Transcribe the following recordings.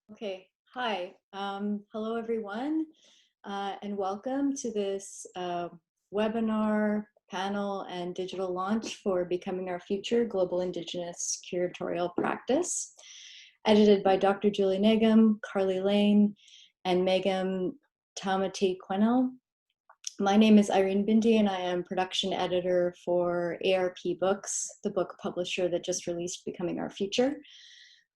Okay, hi. Hello, everyone, and welcome to this webinar, panel, and digital launch for Becoming Our Future, Global Indigenous Curatorial Practice, edited by Dr. Julie Nagam, Carly Lane, and Megan Tamati-Quennell. My name is Irene Bindi, and I am production editor for ARP Books, the book publisher that just released Becoming Our Future.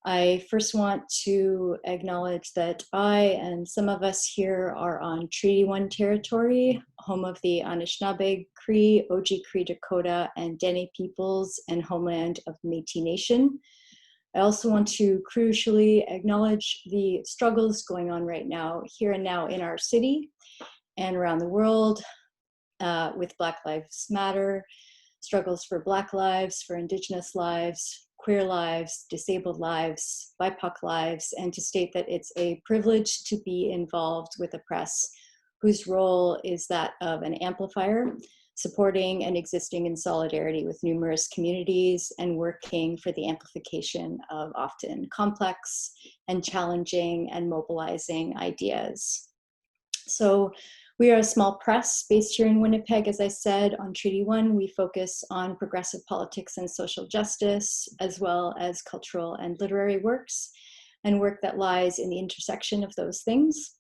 I first want to acknowledge that I and some of us here are on Treaty 1 territory, home of the Anishinaabe, Cree, Oji-Cree Dakota, and Dene peoples, and homeland of Métis Nation. I also want to crucially acknowledge the struggles going on right now, here and now in our city and around the world with Black Lives Matter, struggles for Black lives, for Indigenous lives, queer lives, disabled lives, BIPOC lives, and to state that it's a privilege to be involved with a press whose role is that of an amplifier, supporting and existing in solidarity with numerous communities and working for the amplification of often complex and challenging and mobilizing ideas. So we are a small press based here in Winnipeg. As I said, on Treaty 1, we focus on progressive politics and social justice, as well as cultural and literary works, and work that lies in the intersection of those things,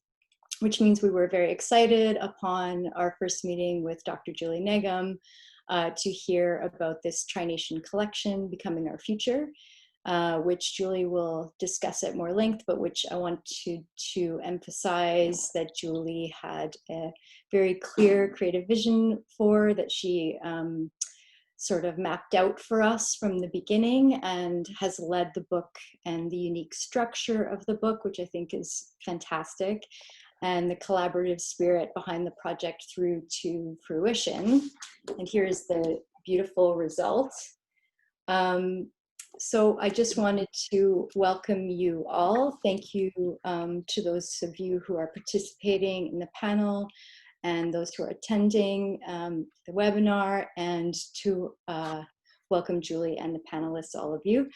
which means we were very excited upon our first meeting with Dr. Julie Nagam to hear about this Tri-Nation collection, Becoming Our Future, which Julie will discuss at more length, but which I want to emphasize that Julie had a very clear creative vision for, that she sort of mapped out for us from the beginning and has led the book and the unique structure of the book, which I think is fantastic, and the collaborative spirit behind the project through to fruition. And here's the beautiful result. So I just wanted to welcome you all. Thank you to those of you who are participating in the panel and those who are attending the webinar, and to welcome Julie and the panelists, all of you.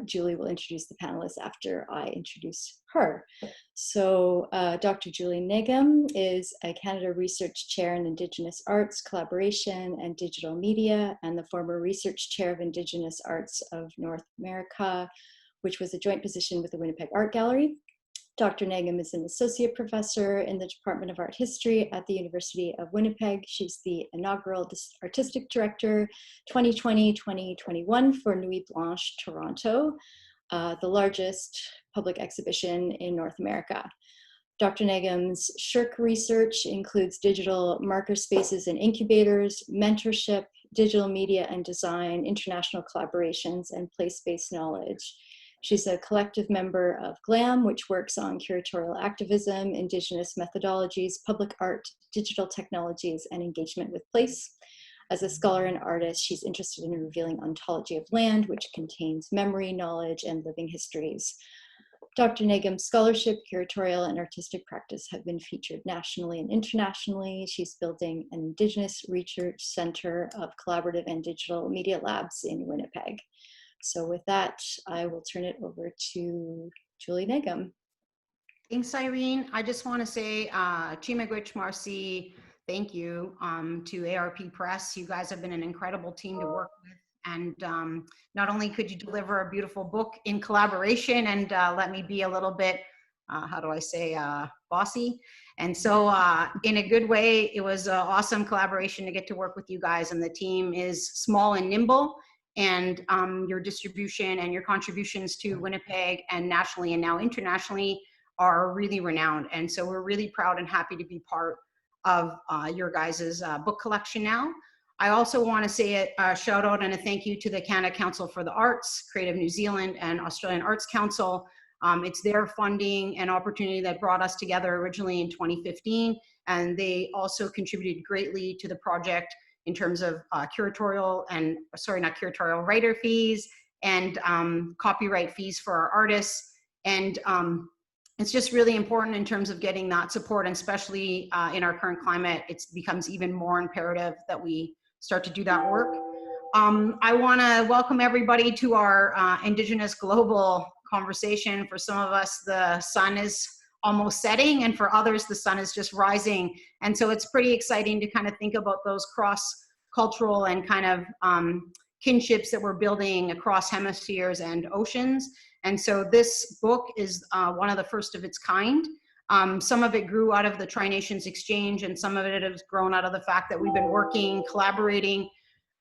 Julie will introduce the panelists after I introduce her. So Dr. Julie Nagam is a Canada Research Chair in Indigenous Arts, Collaboration and Digital Media, and the former Research Chair of Indigenous Arts of North America, which was a joint position with the Winnipeg Art Gallery. Dr. Nagam is an associate professor in the Department of Art History at the University of Winnipeg. She's the inaugural artistic director 2020-2021 for Nuit Blanche Toronto, the largest public exhibition in North America. Dr. Nagam's SSHRC research includes digital marker spaces and incubators, mentorship, digital media and design, international collaborations, and place-based knowledge. She's a collective member of GLAM, which works on curatorial activism, Indigenous methodologies, public art, digital technologies, and engagement with place. As a scholar and artist, she's interested in revealing ontology of land, which contains memory, knowledge, and living histories. Dr. Nagam's scholarship, curatorial, and artistic practice have been featured nationally and internationally. She's building an Indigenous Research Center of Collaborative and Digital Media Labs in Winnipeg. So with that, I will turn it over to Julie Nagam. Thanks, Irene. I just want to say, Chimagwich Marcy, thank you to ARP Press. You guys have been an incredible team to work with. And not only could you deliver a beautiful book in collaboration and let me be a little bit, how do I say, bossy. And so in a good way, it was an awesome collaboration to get to work with you guys. And the team is small and nimble. And your distribution and your contributions to Winnipeg and nationally and now internationally are really renowned. And so we're really proud and happy to be part of your guys' book collection now. I also want to say a shout out and a thank you to the Canada Council for the Arts, Creative New Zealand, and Australian Arts Council. It's their funding and opportunity that brought us together originally in 2015. And they also contributed greatly to the project in terms of writer fees and copyright fees for our artists. And it's just really important in terms of getting that support, and especially in our current climate, it becomes even more imperative that we start to do that work. I wanna welcome everybody to our Indigenous Global conversation. For some of us, the sun is almost setting, and for others, the sun is just rising. And so it's pretty exciting to kind of think about those cross-cultural and kind of kinships that we're building across hemispheres and oceans. And so this book is one of the first of its kind. Some of it grew out of the Tri-Nations Exchange, and some of it has grown out of the fact that we've been working, collaborating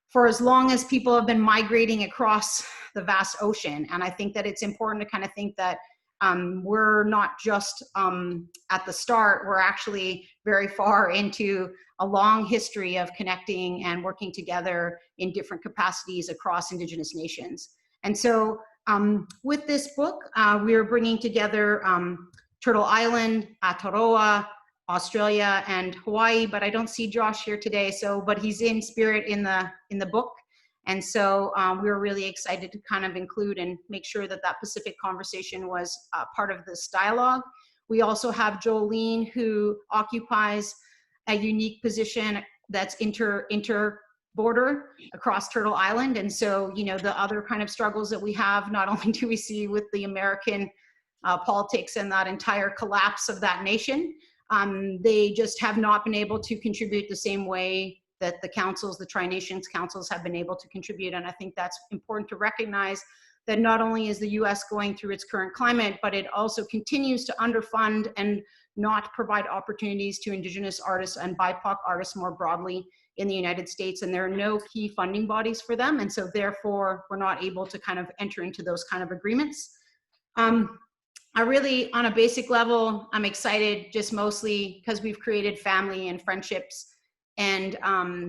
for as long as people have been migrating across the vast ocean. And I think that it's important to kind of think that we're not just at the start, we're actually very far into a long history of connecting and working together in different capacities across Indigenous nations. And so with this book, we are bringing together Turtle Island, Aotearoa, Australia, and Hawaii, but I don't see Josh here today, but he's in spirit in the book. And so we were really excited to kind of include and make sure that that Pacific conversation was part of this dialogue. We also have Jolene, who occupies a unique position that's inter-border across Turtle Island. And so, you know, the other kind of struggles that we have, not only do we see with the American politics and that entire collapse of that nation, they just have not been able to contribute the same way that the councils, the Tri-Nations councils, have been able to contribute. And I think that's important to recognize that not only is the US going through its current climate, but it also continues to underfund and not provide opportunities to Indigenous artists and BIPOC artists more broadly in the United States. And there are no key funding bodies for them. And so therefore, we're not able to kind of enter into those kind of agreements. I really, on a basic level, I'm excited just mostly because we've created family and friendships, and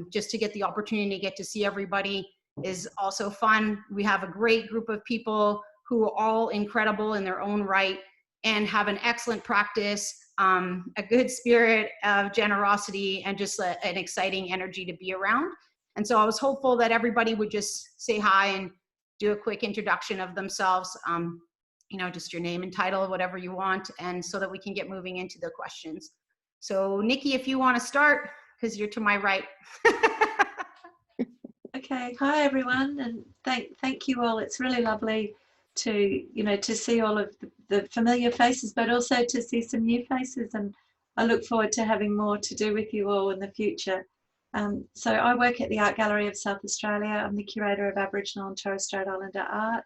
just to get the opportunity to get to see everybody is also fun. We have a great group of people who are all incredible in their own right and have an excellent practice, a good spirit of generosity, and just an exciting energy to be around. And so I was hopeful that everybody would just say hi and do a quick introduction of themselves. You know, just your name and title, whatever you want, and so that we can get moving into the questions. So Nici, if you want to start, because you're to my right. Okay, hi everyone, and thank you all. It's really lovely to, you know, to see all of the familiar faces, but also to see some new faces, and I look forward to having more to do with you all in the future. So I work at the Art Gallery of South Australia. I'm the curator of Aboriginal and Torres Strait Islander art.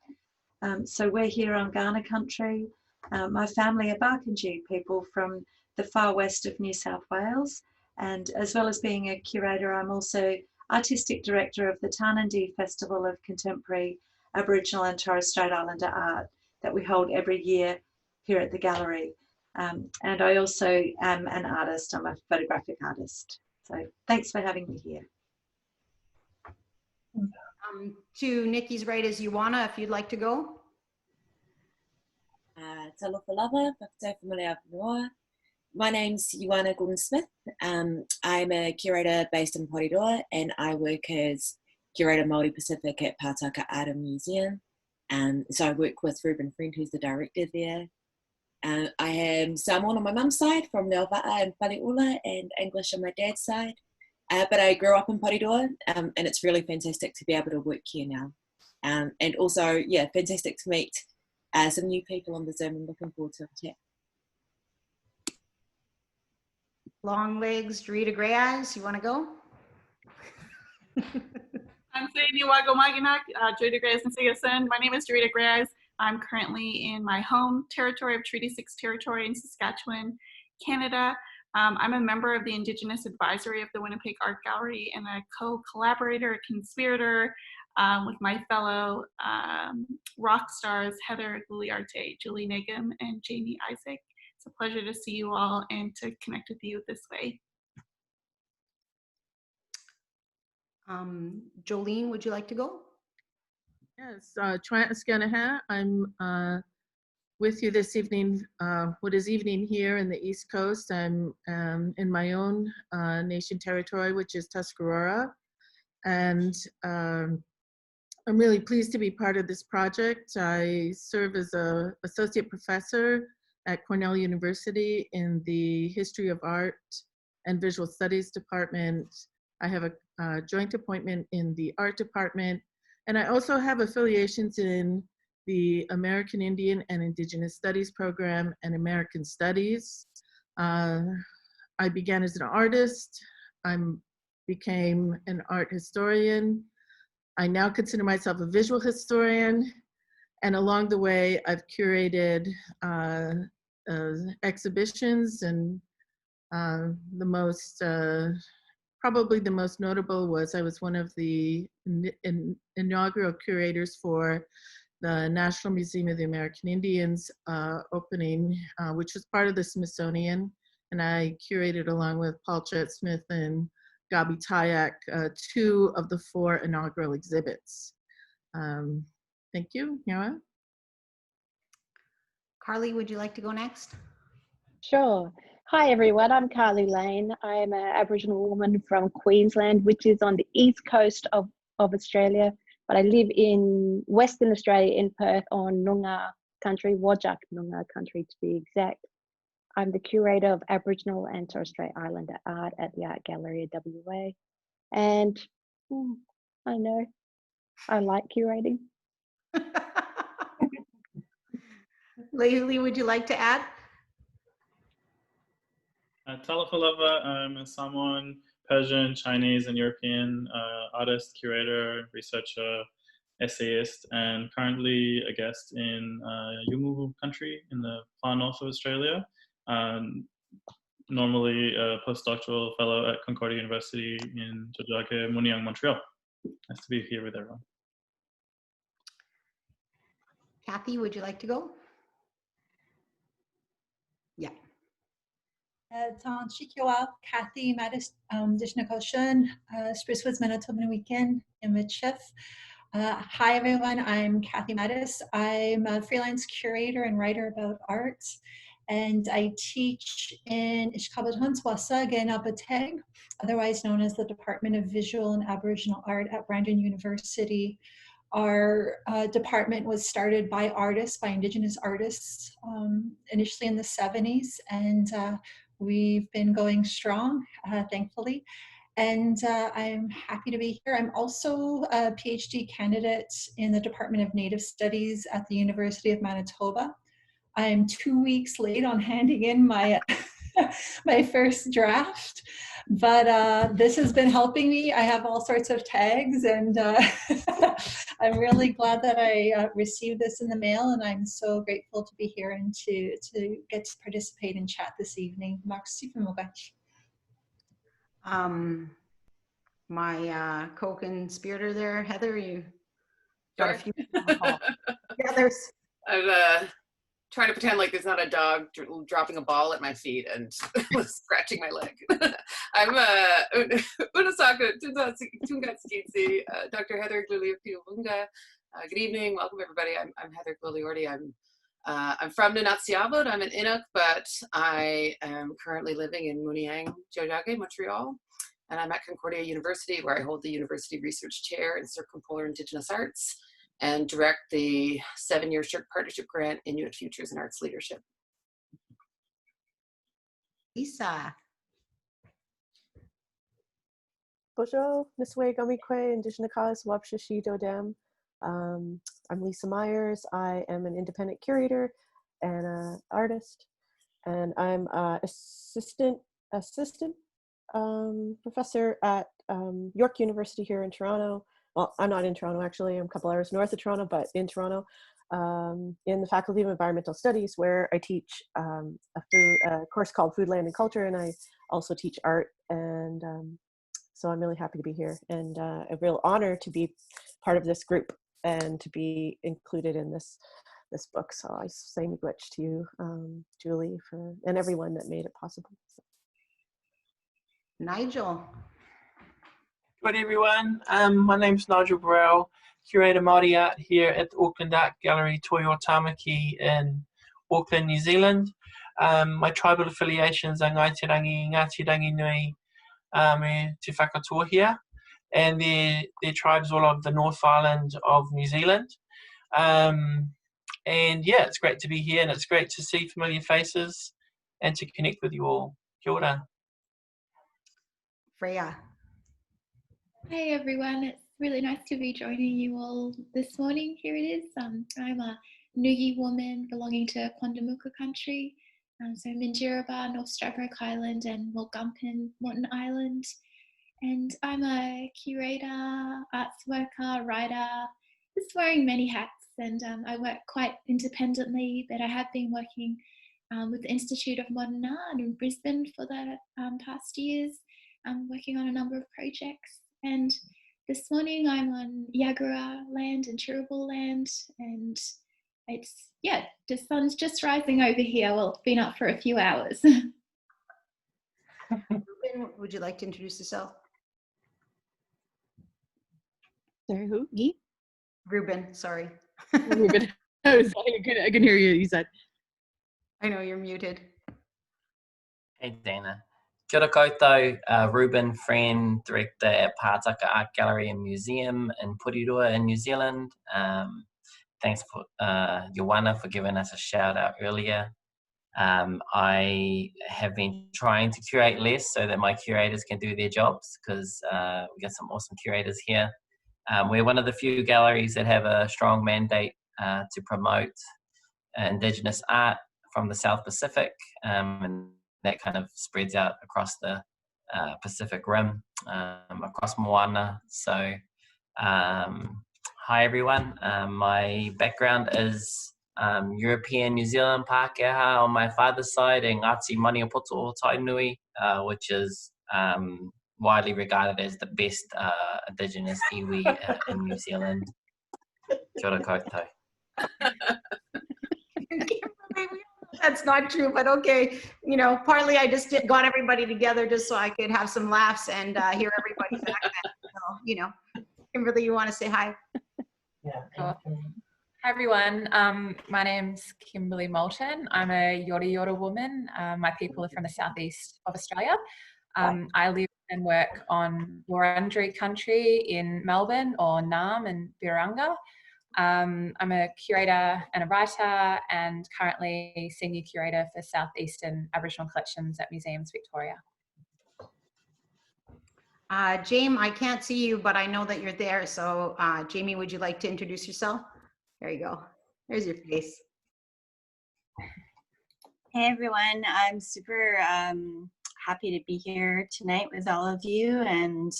So we're here on Kaurna country. My family are Barkindji people from the far west of New South Wales. And as well as being a curator, I'm also artistic director of the Tarnandy Festival of Contemporary Aboriginal and Torres Strait Islander art that we hold every year here at the gallery. And I also am an artist. I'm a photographic artist. So thanks for having me here. To Nici's right is Ioana, if you'd like to go. Talofa lava, whakatau whamelea noa. My name's Ioana Gordon-Smith. I'm a curator based in Porirua, and I work as curator Māori Pacific at Pātaka Art and Museum. So I work with Reuben Friend, who's the director there. I am Samoan on my mum's side, from Nelva'a and Paliula, and English on my dad's side. But I grew up in Porirua, and it's really fantastic to be able to work here now. And also, yeah, fantastic to meet some new people on the Zoom. I'm looking forward to the chat. Long legs, Jarita Greyeyes, you want to go? I'm saying Niwago Maginak, Jarita Greyeyes and Sigasen. My name is Jarita Greyeyes. I'm currently in my home territory of Treaty 6 territory in Saskatchewan, Canada. I'm a member of the Indigenous Advisory of the Winnipeg Art Gallery and a co-collaborator, a conspirator with my fellow rock stars, Heather Igloliorte, Julie Nagam, and Jaimie Isaac. It's a pleasure to see you all and to connect with you this way. Jolene, would you like to go? Yes, Trant. I'm with you this evening, what is evening here in the East Coast. I'm in my own nation territory, which is Tuscarora. And I'm really pleased to be part of this project. I serve as an associate professor at Cornell University in the History of Art and Visual Studies department. I have a joint appointment in the art department, and I also have affiliations in the American Indian and Indigenous Studies program and American Studies. I began as an artist. I became an art historian. I now consider myself a visual historian. And along the way, I've curated exhibitions, and probably the most notable was I was one of the inaugural curators for the National Museum of the American Indians opening, which was part of the Smithsonian. And I curated along with Karl Chitham and Gabi Tayak 2 of the 4 inaugural exhibits. Thank you, Ioana. Carly, would you like to go next? Sure. Hi everyone, I'm Carly Lane. I am an Aboriginal woman from Queensland, which is on the east coast of Australia, but I live in Western Australia in Perth on Noongar country, Whadjuk Noongar country to be exact. I'm the curator of Aboriginal and Torres Strait Islander art at the Art Gallery of WA. And I know, I like curating. Léuli, would you like to add? Talafalava, I'm a Samoan, Persian, Chinese, and European artist, curator, researcher, essayist, and currently a guest in Yumuhu country in the far north of Australia. Normally a postdoctoral fellow at Concordia University in Tiohtià:ke, Muniang, Montreal. Nice to be here with everyone. Cathy, would you like to go? Yeah. Tan Shikiwa, Cathy Mattes, Dishnakoshan, Sprucewoods, Manitoba Weekend, Image Chef. Hi everyone, I'm Cathy Mattes. I'm a freelance curator and writer about art, and I teach in Ishkabatonswasa Genapateg, otherwise known as the Department of Visual and Aboriginal Art at Brandon University. Our department was started by artists, by Indigenous artists, initially in the 70s, and we've been going strong, thankfully. And I'm happy to be here. I'm also a PhD candidate in the Department of Native Studies at the University of Manitoba. I'm 2 weeks late on handing in my my first draft, but this has been helping me. I have all sorts of tags, and I'm really glad that I received this in the mail, and I'm so grateful to be here and to get to participate and chat this evening. My co-conspirator there, Heather, you got Sure. a few. Yeah, there's. I'm trying to pretend like there's not a dog dropping a ball at my feet and scratching my leg. I'm Unasaka Tungatskitsi, Dr. Heather Igloliorte. Good evening, welcome everybody. I'm Heather Igloliorte. I'm from Nunatsiavut. I'm an Inuk, but I am currently living in Muniang, Tiohtià:ke, Montreal. And I'm at Concordia University, where I hold the University Research Chair in Circumpolar Indigenous Arts and direct the 7-year Shirk Partnership Grant Inuit Futures in Arts Leadership. Lisa. Bonjour, Niswe Gamikwe, Indigenous Wabshishi Dodem. I'm Lisa Myers. I am an independent curator and an artist, and I'm assistant professor at York University here in Toronto. Well, I'm not in Toronto actually, I'm a couple hours north of Toronto, but in Toronto, in the Faculty of Environmental Studies, where I teach a course called Food, Land and Culture, and I also teach art, and so I'm really happy to be here, and a real honor to be part of this group and to be included in this book. So I say miigwech to you, Julie, and everyone that made it possible. So. Nigel. Good everyone, my name's Nigel Borell, curator Māori art here at the Auckland Art Gallery Toyo Tamaki in Auckland, New Zealand. My tribal affiliations are Ngaitirangi, Ngāti Ranginui, Te Whakatohia, and they're tribes all of the North Island of New Zealand. And yeah, it's great to be here, and it's great to see familiar faces and to connect with you all. Kia ora. Freya. Hi everyone, it's really nice to be joining you all this morning. Here it is. I'm a Ngugi woman belonging to Quandamooka country. So Minjerribah, North Stradbroke Island and Walgumpin, Mountain Island. And I'm a curator, arts worker, writer, just wearing many hats. And I work quite independently, but I have been working with the Institute of Modern Art in Brisbane for the past years. I'm working on a number of projects. And this morning I'm on Yagara land and Turrbal land, and it's, yeah, the sun's just rising over here. Well, it's been up for a few hours. Reuben, would you like to introduce yourself? Sorry, who? Me? Reuben, sorry. Reuben. I can hear you, you said. I know you're muted. Hey, Dana. Kia ora koutou, Reuben Friend, director at Pātaka Art Gallery and Museum in Porirua in New Zealand. Thanks for Ioana for giving us a shout out earlier. I have been trying to curate less so that my curators can do their jobs, because we got some awesome curators here. We're one of the few galleries that have a strong mandate to promote Indigenous art from the South Pacific, and that kind of spreads out across the Pacific Rim, across Moana. So, hi everyone. My background is European New Zealand Pākehā on my father's side, and Ngāti Maniapoto o Tainui, which is widely regarded as the best Indigenous iwi in New Zealand. Kia ora koutou. That's not true, but okay. You know, partly I just got everybody together just so I could have some laughs and hear everybody back then. So, you know, Kimberly, you want to say hi? Yeah. Sure. Hi everyone, my name's Kimberly Moulton. I'm a Aotearoa woman. My people are from the southeast of Australia. I live and work on Wurundjeri country in Melbourne, or Nagam and Birranga. I'm a curator and a writer, and currently senior curator for Southeastern Aboriginal collections at Museums Victoria. Jaimie, I can't see you, but I know that you're there. So Jaimie, would you like to introduce yourself? There you go. There's your face. Hey everyone, I'm super happy to be here tonight with all of you, and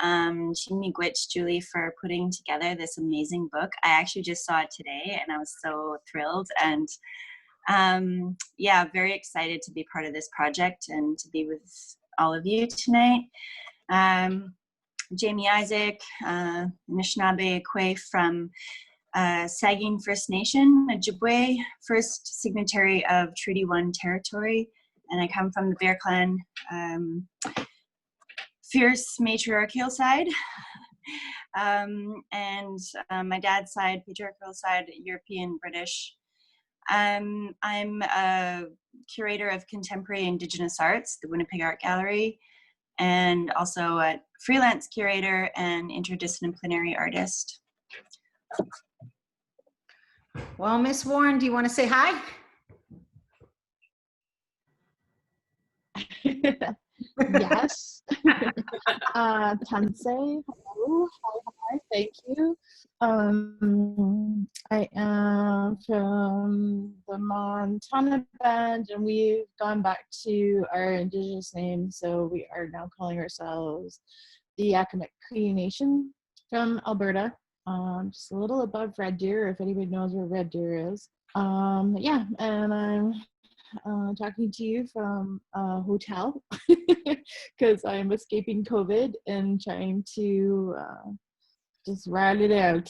Jaimie Gwitch, Julie, for putting together this amazing book. I actually just saw it today and I was so thrilled, and yeah, very excited to be part of this project and to be with all of you tonight. Jaimie Isaac, Anishinaabe Kwe from Sagin First Nation, Ojibwe, first signatory of Treaty 1 territory, and I come from the Bear Clan fierce matriarchal side, and my dad's side, patriarchal side, European British. I'm a curator of contemporary Indigenous arts, the Winnipeg Art Gallery, and also a freelance curator and interdisciplinary artist. Well, Miss Warren, do you want to say hi? Yes. Tansei, hello, hi, thank you. I am from the Montana Band, and we've gone back to our Indigenous names, so we are now calling ourselves the Yakima Cree Nation from Alberta, just a little above Red Deer, if anybody knows where Red Deer is. Yeah, and I'm talking to you from a hotel because I'm escaping COVID and trying to just ride it out.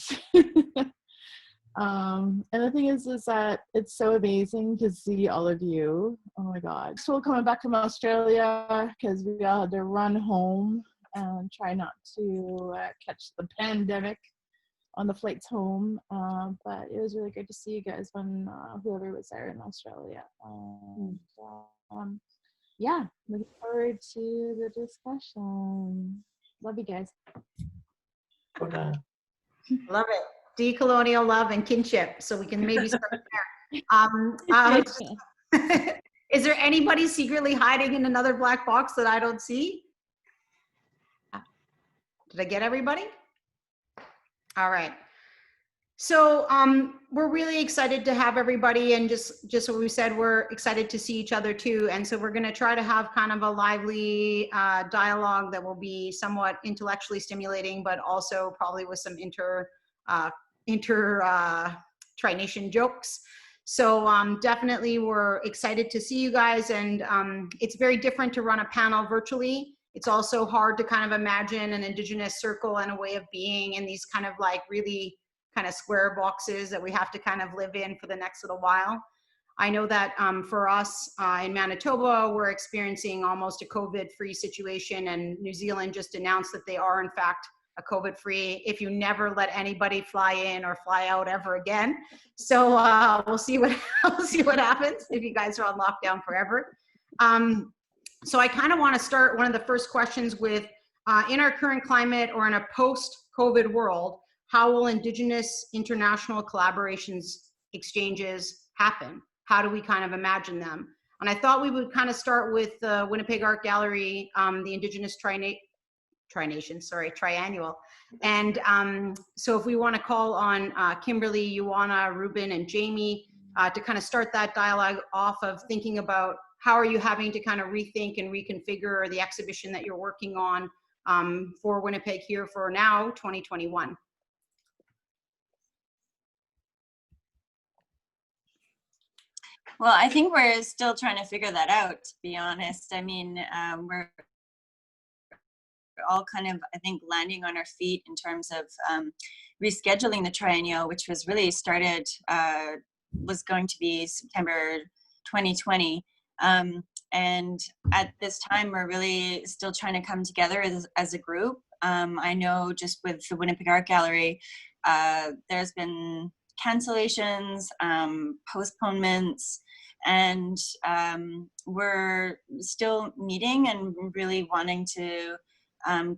And the thing is that it's so amazing to see all of you. Oh my God. Still coming back from Australia because we all had to run home and try not to catch the pandemic on the flights home, but it was really great to see you guys when whoever was there in Australia. Yeah, looking forward to the discussion. Love you guys. Love it. Decolonial love and kinship. So we can maybe start there. Is there anybody secretly hiding in another black box that I don't see? Did I get everybody? All right. So we're really excited to have everybody, and just what we said, we're excited to see each other too. And so we're going to try to have kind of a lively dialogue that will be somewhat intellectually stimulating, but also probably with some tri-nation jokes. So definitely we're excited to see you guys, and it's very different to run a panel virtually. It's also hard to kind of imagine an Indigenous circle and a way of being in these kind of like really kind of square boxes that we have to kind of live in for the next little while. I know that for us in Manitoba, we're experiencing almost a COVID-free situation, and New Zealand just announced that they are in fact a COVID-free if you never let anybody fly in or fly out ever again. So we'll see what happens if you guys are on lockdown forever. So I kind of want to start one of the first questions with, in our current climate or in a post-COVID world, how will Indigenous international collaborations, exchanges happen? How do we kind of imagine them? And I thought we would kind of start with the Winnipeg Art Gallery, the Indigenous Triennial. And so if we want to call on Kimberly, Ioana, Reuben, and Jaimie to kind of start that dialogue off of thinking about how are you having to kind of rethink and reconfigure the exhibition that you're working on for Winnipeg here for now, 2021. Well, I think we're still trying to figure that out, to be honest. I mean, we're all kind of, I think, landing on our feet in terms of rescheduling the triennial, which was really started, was going to be September 2020. And at this time, we're really still trying to come together as a group. I know just with the Winnipeg Art Gallery, there's been cancellations, postponements, and we're still meeting and really wanting to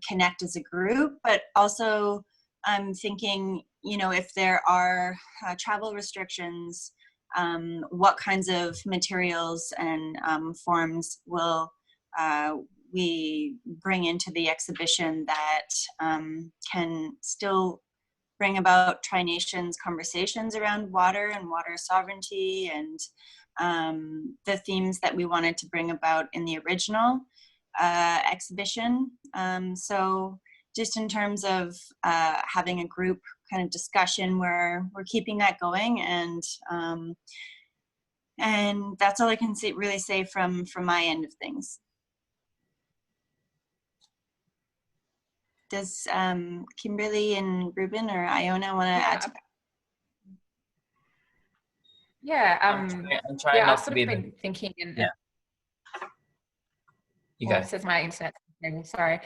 connect as a group, but also I'm thinking, you know, if there are travel restrictions, what kinds of materials and forms will we bring into the exhibition that can still bring about Tri-Nations conversations around water and water sovereignty and the themes that we wanted to bring about in the original exhibition. So just in terms of having a group kind of discussion where we're keeping that going, and that's all I can really say from my end of things. Does Kimberly and Reuben or Ioana want to add to that? Yeah, I'm trying I've not sort to of be been thinking, and yeah. You go. This is my internet. Sorry.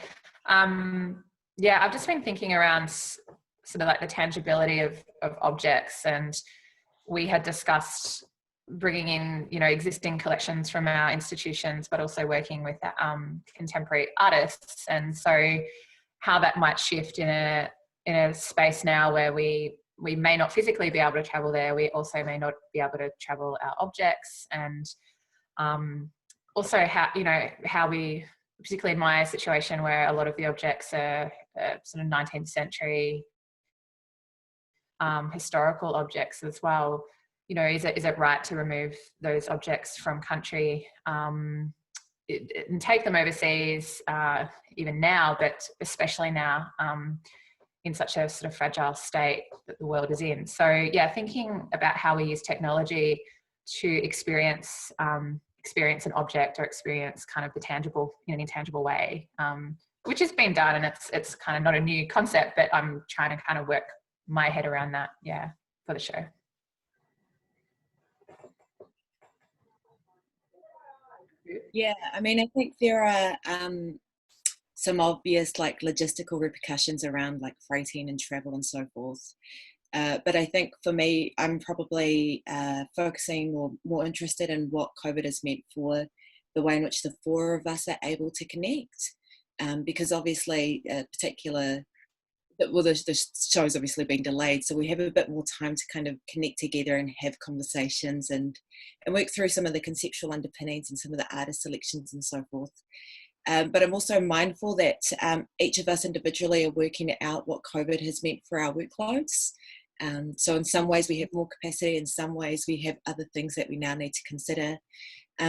Yeah, I've just been thinking around sort of like the tangibility of objects, and we had discussed bringing in, you know, existing collections from our institutions, but also working with contemporary artists, and so how that might shift in a space now where we may not physically be able to travel there. We also may not be able to travel our objects, and also how we, particularly in my situation where a lot of the objects are sort of 19th century historical objects as well. You know, is it right to remove those objects from country and take them overseas, even now, but especially now in such a sort of fragile state that the world is in. So yeah, thinking about how we use technology to experience an object or experience kind of the tangible in an intangible way, which has been done, and it's kind of not a new concept, but I'm trying to kind of work my head around that, yeah, for the show. Yeah, I mean, I think there are some obvious like logistical repercussions around like freighting and travel and so forth. But I think for me, I'm probably focusing or more interested in what COVID has meant for the way in which the four of us are able to connect. Because obviously the show's obviously been delayed, so we have a bit more time to kind of connect together and have conversations and work through some of the conceptual underpinnings and some of the artist selections and so forth. But I'm also mindful that each of us individually are working out what COVID has meant for our workloads. So in some ways we have more capacity, in some ways we have other things that we now need to consider.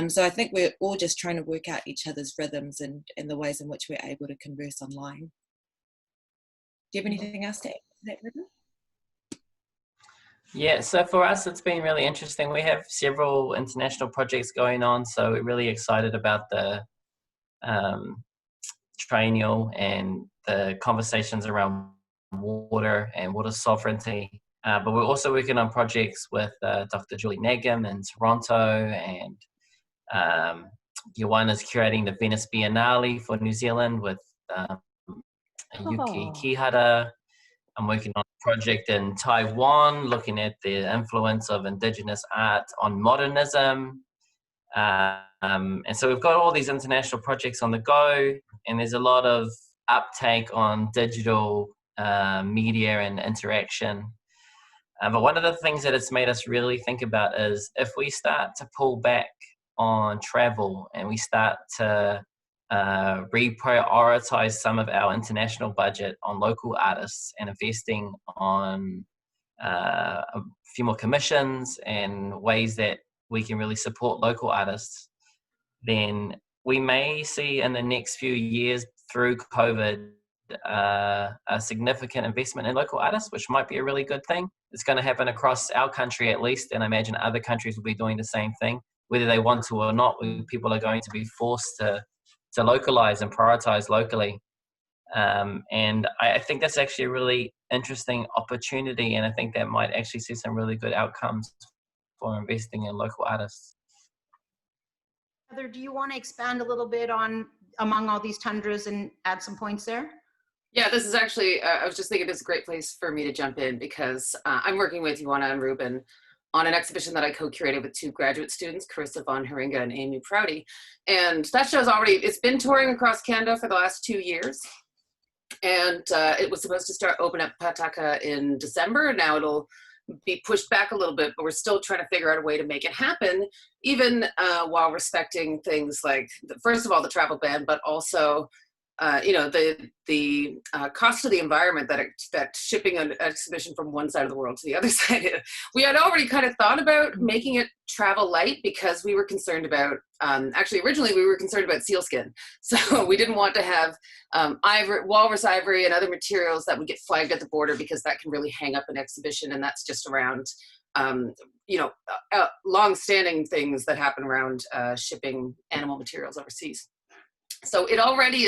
So I think we're all just trying to work out each other's rhythms and the ways in which we're able to converse online. Do you have anything else to add to that, Reuben? Yeah, so for us, it's been really interesting. We have several international projects going on, so we're really excited about the triennial and the conversations around water and water sovereignty. But we're also working on projects with Dr. Julie Nagam in Toronto, and Ioana's curating the Venice Biennale for New Zealand with Yuki Kihara. I'm working on a project in Taiwan, looking at the influence of Indigenous art on modernism. And so we've got all these international projects on the go, and there's a lot of uptake on digital media and interaction. But one of the things that it's made us really think about is if we start to pull back on travel and we start to reprioritize some of our international budget on local artists and investing on a few more commissions and ways that we can really support local artists, then we may see in the next few years through COVID a significant investment in local artists, which might be a really good thing. It's going to happen across our country at least, and I imagine other countries will be doing the same thing. Whether they want to or not, people are going to be forced to localize and prioritize locally. And I think that's actually a really interesting opportunity, and I think that might actually see some really good outcomes for investing in local artists. Heather, do you want to expand a little bit on among all these tundras and add some points there? Yeah, this is actually, I was just thinking it's a great place for me to jump in because I'm working with Ioana and Reuben on an exhibition that I co-curated with 2 graduate students, Carissa von Haringa and Amy Prouty. And that show's it's been touring across Canada for the last 2 years. And it was supposed to start open at Pātaka in December. Now it'll be pushed back a little bit, but we're still trying to figure out a way to make it happen, even while respecting things like, first of all, the travel ban, but also the cost to the environment that shipping an exhibition from one side of the world to the other side. We had already kind of thought about making it travel light because we were concerned about, originally we were concerned about sealskin. So we didn't want to have walrus ivory and other materials that would get flagged at the border because that can really hang up an exhibition, and that's just around long-standing things that happen around shipping animal materials overseas. So it already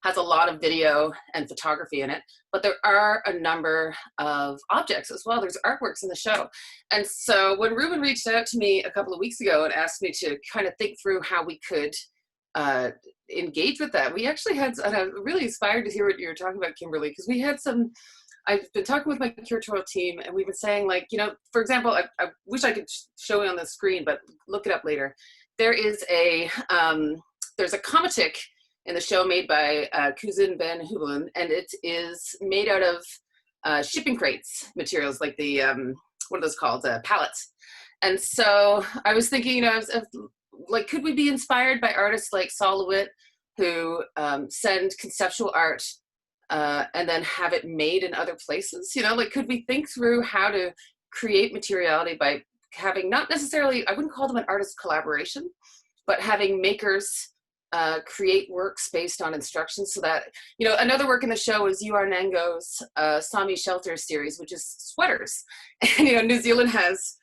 has a lot of video and photography in it, but there are a number of objects as well. There's artworks in the show. And so when Reuben reached out to me a couple of weeks ago and asked me to kind of think through how we could engage with that, we actually had, and I'm really inspired to hear what you were talking about, Kimberly, because we had I've been talking with my curatorial team, and we've been saying, like, for example, I wish I could show you on the screen, but look it up later. There is there's a komatik in the show made by Kuzin Ben Hubelin, and it is made out of shipping crates materials, like the, what are those called, pallets. And so I was thinking, like, could we be inspired by artists like Saul Lewitt, who send conceptual art and then have it made in other places? Like, could we think through how to create materiality by having, not necessarily, I wouldn't call them an artist collaboration, but having makers create works based on instructions, so that, another work in the show is U.R. Nango's Sami Shelter series, which is sweaters. And, New Zealand has,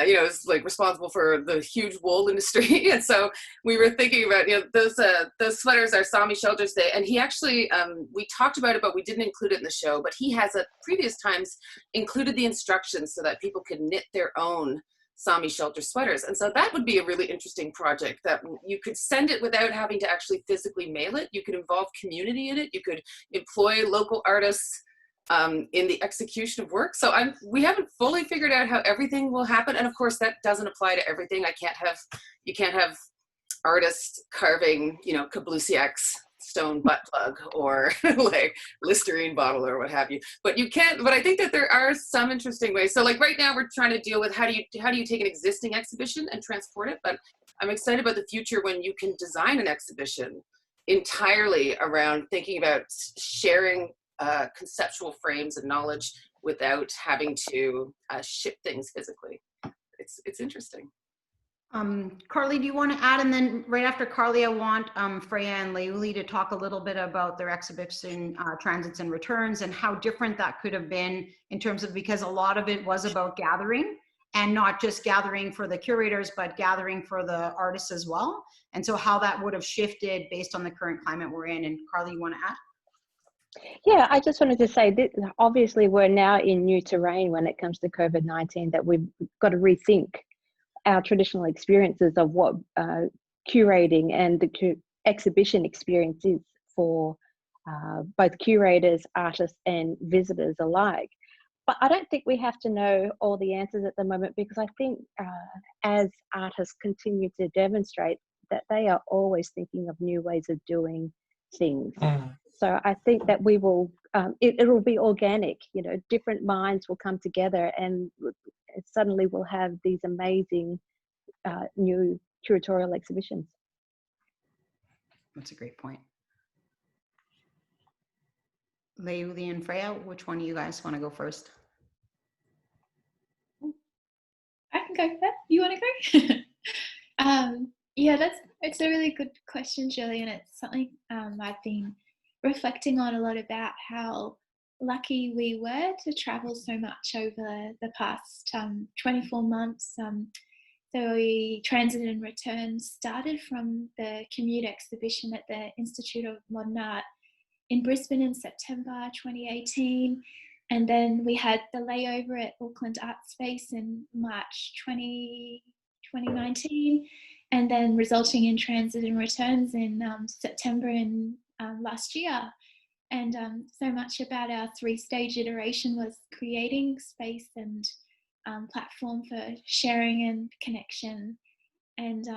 is like responsible for the huge wool industry. And so we were thinking about, those sweaters are Sami Shelters Day. And he actually, we talked about it, but we didn't include it in the show, but he has at previous times included the instructions so that people could knit their own Sami shelter sweaters. And so that would be a really interesting project, that you could send it without having to actually physically mail it. You could involve community in it. You could employ local artists in the execution of work. So we haven't fully figured out how everything will happen. And of course that doesn't apply to everything. You can't have artists carving, Kablusiak's stone butt plug or like Listerine bottle or what have you, but I think that there are some interesting ways. So like right now we're trying to deal with how do you take an existing exhibition and transport it, but I'm excited about the future when you can design an exhibition entirely around thinking about sharing conceptual frames of knowledge without having to ship things physically. It's interesting. Carly, do you want to add? And then right after Carly, I want Freya and Léuli to talk a little bit about their exhibition, Transits and Returns, and how different that could have been in terms of, because a lot of it was about gathering, and not just gathering for the curators, but gathering for the artists as well. And so how that would have shifted based on the current climate we're in. And Carly, you want to add? Yeah, I just wanted to say that obviously we're now in new terrain when it comes to COVID-19, that we've got to rethink our traditional experiences of what curating and the exhibition experience is for both curators, artists and visitors alike. But I don't think we have to know all the answers at the moment, because I think as artists continue to demonstrate that they are always thinking of new ways of doing things. So I think that we will, it'll be organic, you know, different minds will come together, and suddenly we'll have these amazing new curatorial exhibitions. That's a great point. Léuli and Freya, which one of you guys want to go first? I can go first. You want to go? Yeah, it's a really good question, Julie, and it's something I've been reflecting on a lot, about how lucky we were to travel so much over the past 24 months. So Transit and Return started from the Commute exhibition at the Institute of Modern Art in Brisbane in September 2018. And then we had the layover at Auckland Art Space in March 2019, and then resulting in Transit and Returns in September in last year. And so much about our 3-stage iteration was creating space and platform for sharing and connection. And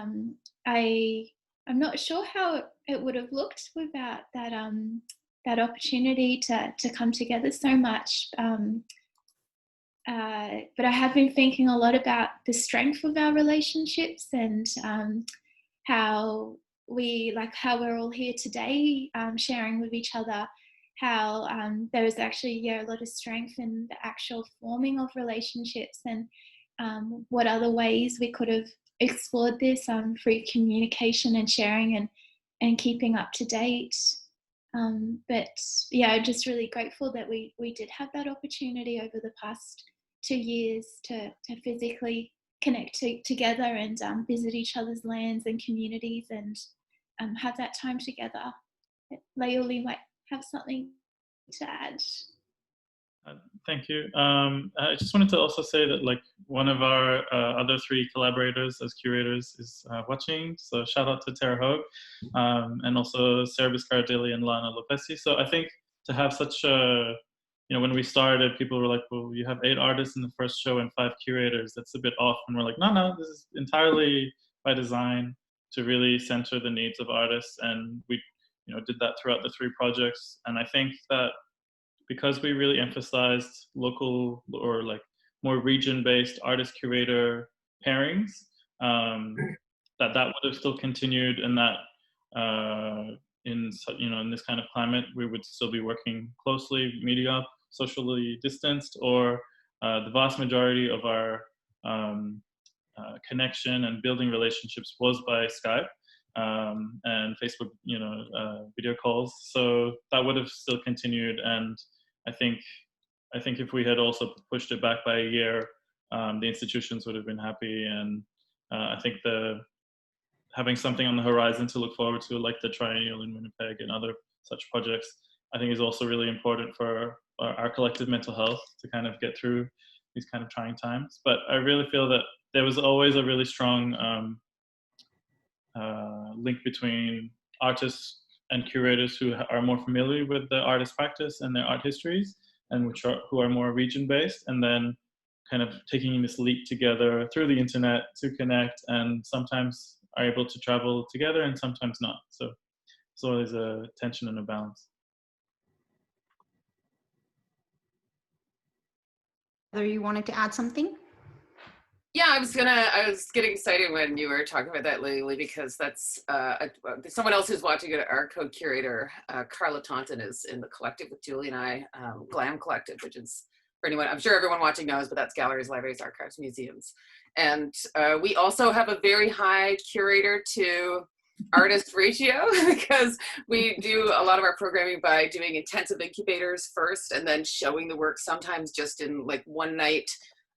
I'm not sure how it would have looked without that that opportunity to come together so much. But I have been thinking a lot about the strength of our relationships, and how we're all here today sharing with each other, how there is actually a lot of strength in the actual forming of relationships, and what other ways we could have explored this through communication and sharing and keeping up to date. But yeah, I'm just really grateful that we did have that opportunity over the past 2 years to physically connect together and visit each other's lands and communities, and have that time together. Léuli might have something to add. Thank you. I just wanted to also say that, like, one of our other 3 collaborators as curators is watching. So shout out to Tara Hogue, and also Sarah Biscardilli and Lana Lopesi. So I think to have such a, when we started, people were like, well, you have 8 artists in the first show and 5 curators. That's a bit off. And we're like, no, this is entirely by design to really center the needs of artists. And we, did that throughout the 3 projects. And I think that because we really emphasized local or like more region-based artist-curator pairings, that would have still continued, and that in this kind of climate, we would still be working closely, meeting up, socially distanced, or the vast majority of our connection and building relationships was by Skype and Facebook, video calls. So that would have still continued, and I think if we had also pushed it back by a year, the institutions would have been happy. And I think having something on the horizon to look forward to, like the Triennial in Winnipeg and other such projects, I think is also really important for our collective mental health to kind of get through these kind of trying times. But I really feel that there was always a really strong link between artists and curators who are more familiar with the artist practice and their art histories, and who are more region-based, and then kind of taking this leap together through the internet to connect, and sometimes are able to travel together and sometimes not. So it's always a tension and a balance. Heather, you wanted to add something? Yeah, I was getting excited when you were talking about that, Léuli, because that's someone else who's watching it. Our co-curator, Karl Chitham, is in the collective with Julie and I, Glam Collective, which is, for anyone, I'm sure everyone watching knows, but that's galleries, libraries, archives, museums. And we also have a very high curator to artist ratio because we do a lot of our programming by doing intensive incubators first and then showing the work, sometimes just in like one night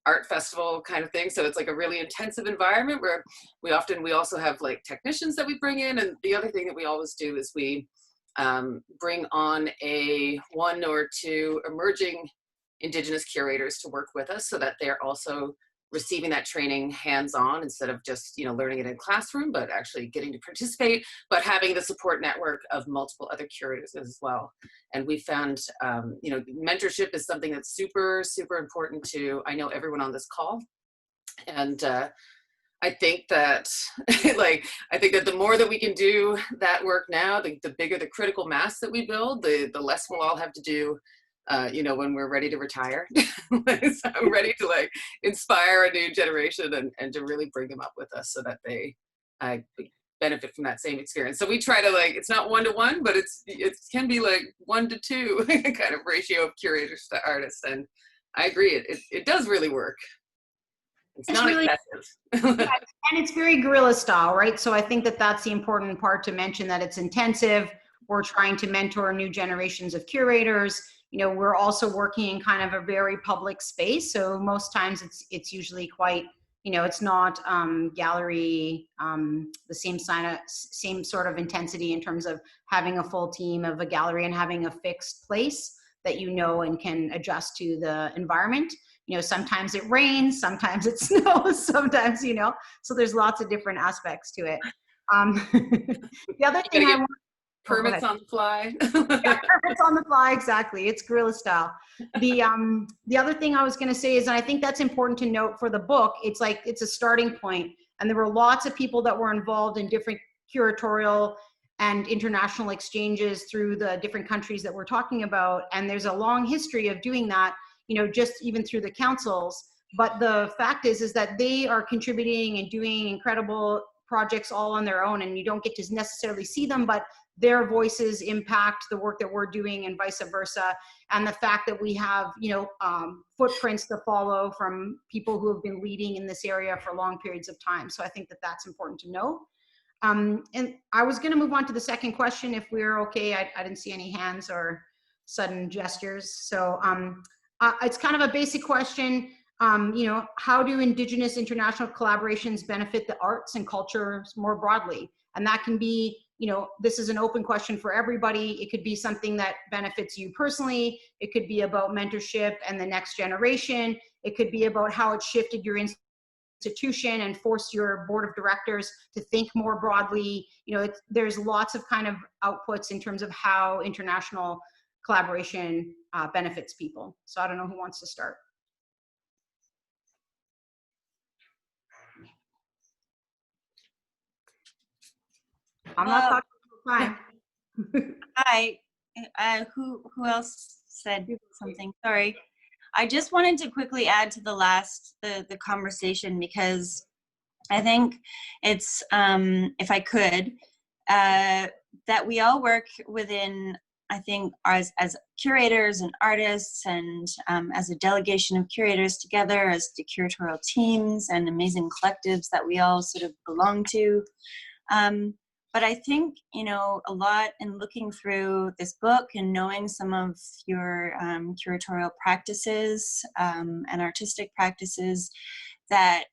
art festival kind of thing. So it's like a really intensive environment where we also have like technicians that we bring in. And the other thing that we always do is we bring on one or two emerging Indigenous curators to work with us so that they're also receiving that training hands-on instead of just, you know, learning it in classroom, but actually getting to participate, but having the support network of multiple other curators as well. And we found, you know, mentorship is something that's super, super important to, I know, everyone on this call. And I think that, the more that we can do that work now, the bigger the critical mass that we build, the less we'll all have to do you know, when we're ready to retire. So I'm ready to like inspire a new generation and to really bring them up with us so that they benefit from that same experience. So we try to like, it's not 1-to-1, but it can be like 1-to-2 kind of ratio of curators to artists. And I agree, it does really work. It's not really excessive. Yeah, and it's very guerrilla style, right? So I think that that's the important part to mention, that it's intensive. We're trying to mentor new generations of curators. You know, we're also working in kind of a very public space. So most times it's usually quite, you know, it's not gallery, the same sort of intensity in terms of having a full team of a gallery and having a fixed place that you know and can adjust to the environment. You know, sometimes it rains, sometimes it snows, sometimes, you know, so there's lots of different aspects to it. The other thing I want, permits on the fly. Yeah, permits on the fly, exactly. It's guerrilla style. The other thing I was going to say is, and I think that's important to note for the book, it's like, it's a starting point. And there were lots of people that were involved in different curatorial and international exchanges through the different countries that we're talking about. And there's a long history of doing that, you know, just even through the councils. But the fact is that they are contributing and doing incredible projects all on their own, and you don't get to necessarily see them, but their voices impact the work that we're doing and vice versa. And the fact that we have, you know, footprints to follow from people who have been leading in this area for long periods of time. So I think that that's important to know. And I was going to move on to the second question, if we're okay. I didn't see any hands or sudden gestures. So it's kind of a basic question. You know, how do Indigenous international collaborations benefit the arts and cultures more broadly? And that can be, you know, this is an open question for everybody. It could be something that benefits you personally. It could be about mentorship and the next generation. It could be about how it shifted your institution and forced your board of directors to think more broadly. You know, there's lots of kind of outputs in terms of how international collaboration benefits people. So I don't know who wants to start. I'm not talking about time. Hi, who else said something? Sorry. I just wanted to quickly add to the conversation, because I think it's, if I could, that we all work within, I think, as curators and artists, and as a delegation of curators together, as the curatorial teams and amazing collectives that we all sort of belong to. But I think, you know, a lot in looking through this book and knowing some of your curatorial practices and artistic practices, that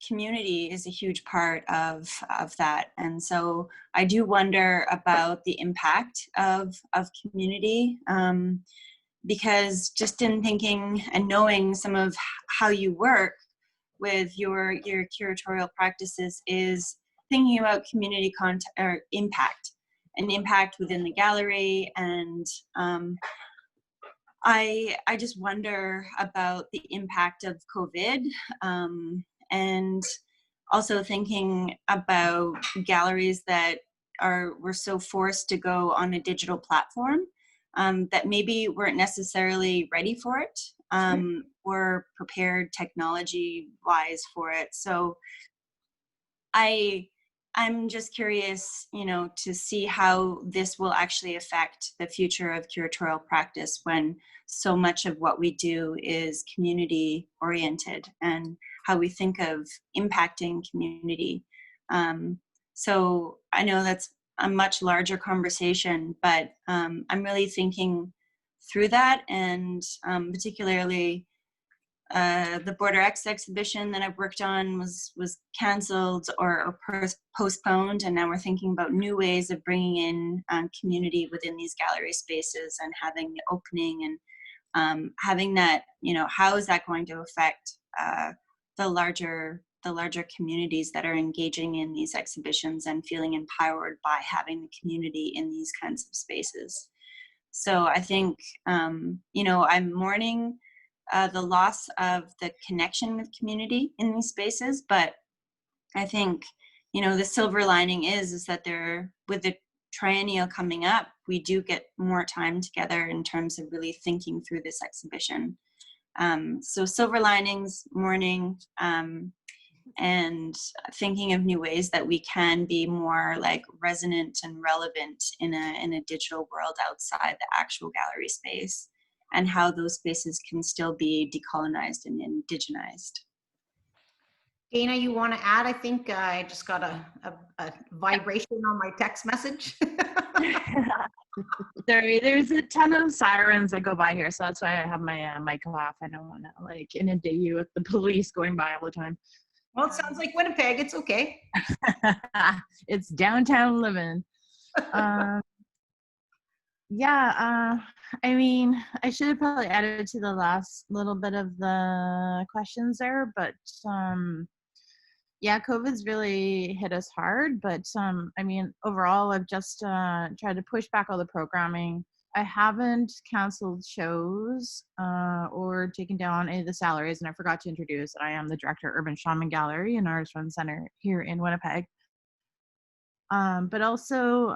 community is a huge part of that. And so I do wonder about the impact of community, because just in thinking and knowing some of how you work with your curatorial practices is thinking about community contact or impact within the gallery. And I just wonder about the impact of COVID, and also thinking about galleries that were so forced to go on a digital platform, that maybe weren't necessarily ready for it. or prepared technology-wise for it. So I'm just curious, to see how this will actually affect the future of curatorial practice when so much of what we do is community oriented and how we think of impacting community. So I know that's a much larger conversation, but I'm really thinking through that, and particularly the Border X exhibition that I've worked on was canceled or postponed, and now we're thinking about new ways of bringing in community within these gallery spaces and having the opening and having that, how is that going to affect the larger communities that are engaging in these exhibitions and feeling empowered by having the community in these kinds of spaces. So I think, I'm mourning the loss of the connection with community in these spaces, but I think, the silver lining is that with the triennial coming up, we do get more time together in terms of really thinking through this exhibition. So silver linings, mourning, and thinking of new ways that we can be more like resonant and relevant in a digital world outside the actual gallery space, and how those spaces can still be decolonized and indigenized. Dana, you want to add? I think I just got a vibration on my text message. Sorry, there's a ton of sirens that go by here, so that's why I have my mic off. I don't want to inundate you with the police going by all the time. Well, it sounds like Winnipeg. It's okay. It's downtown living. Yeah, I mean, I should have probably added to the last little bit of the questions there, but yeah, COVID's really hit us hard, but I mean, overall, I've just tried to push back all the programming. I haven't canceled shows or taken down any of the salaries, and I forgot to introduce that I am the director of Urban Shaman Gallery and Artist Run Center here in Winnipeg. But also,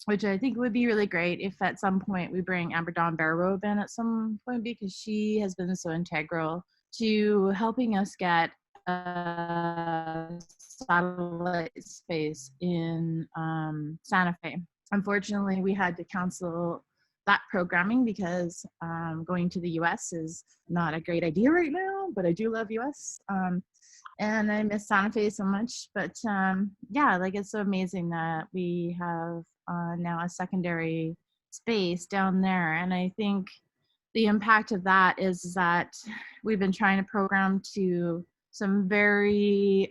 which I think would be really great if at some point we bring Amber Dawn Bearrobe in at some point, because she has been so integral to helping us get a satellite space in Santa Fe. Unfortunately, we had to cancel that programming because going to the US is not a great idea right now, but I do love US. And I miss Santa Fe so much, but yeah, it's so amazing that we have now a secondary space down there. And I think the impact of that is that we've been trying to program to some very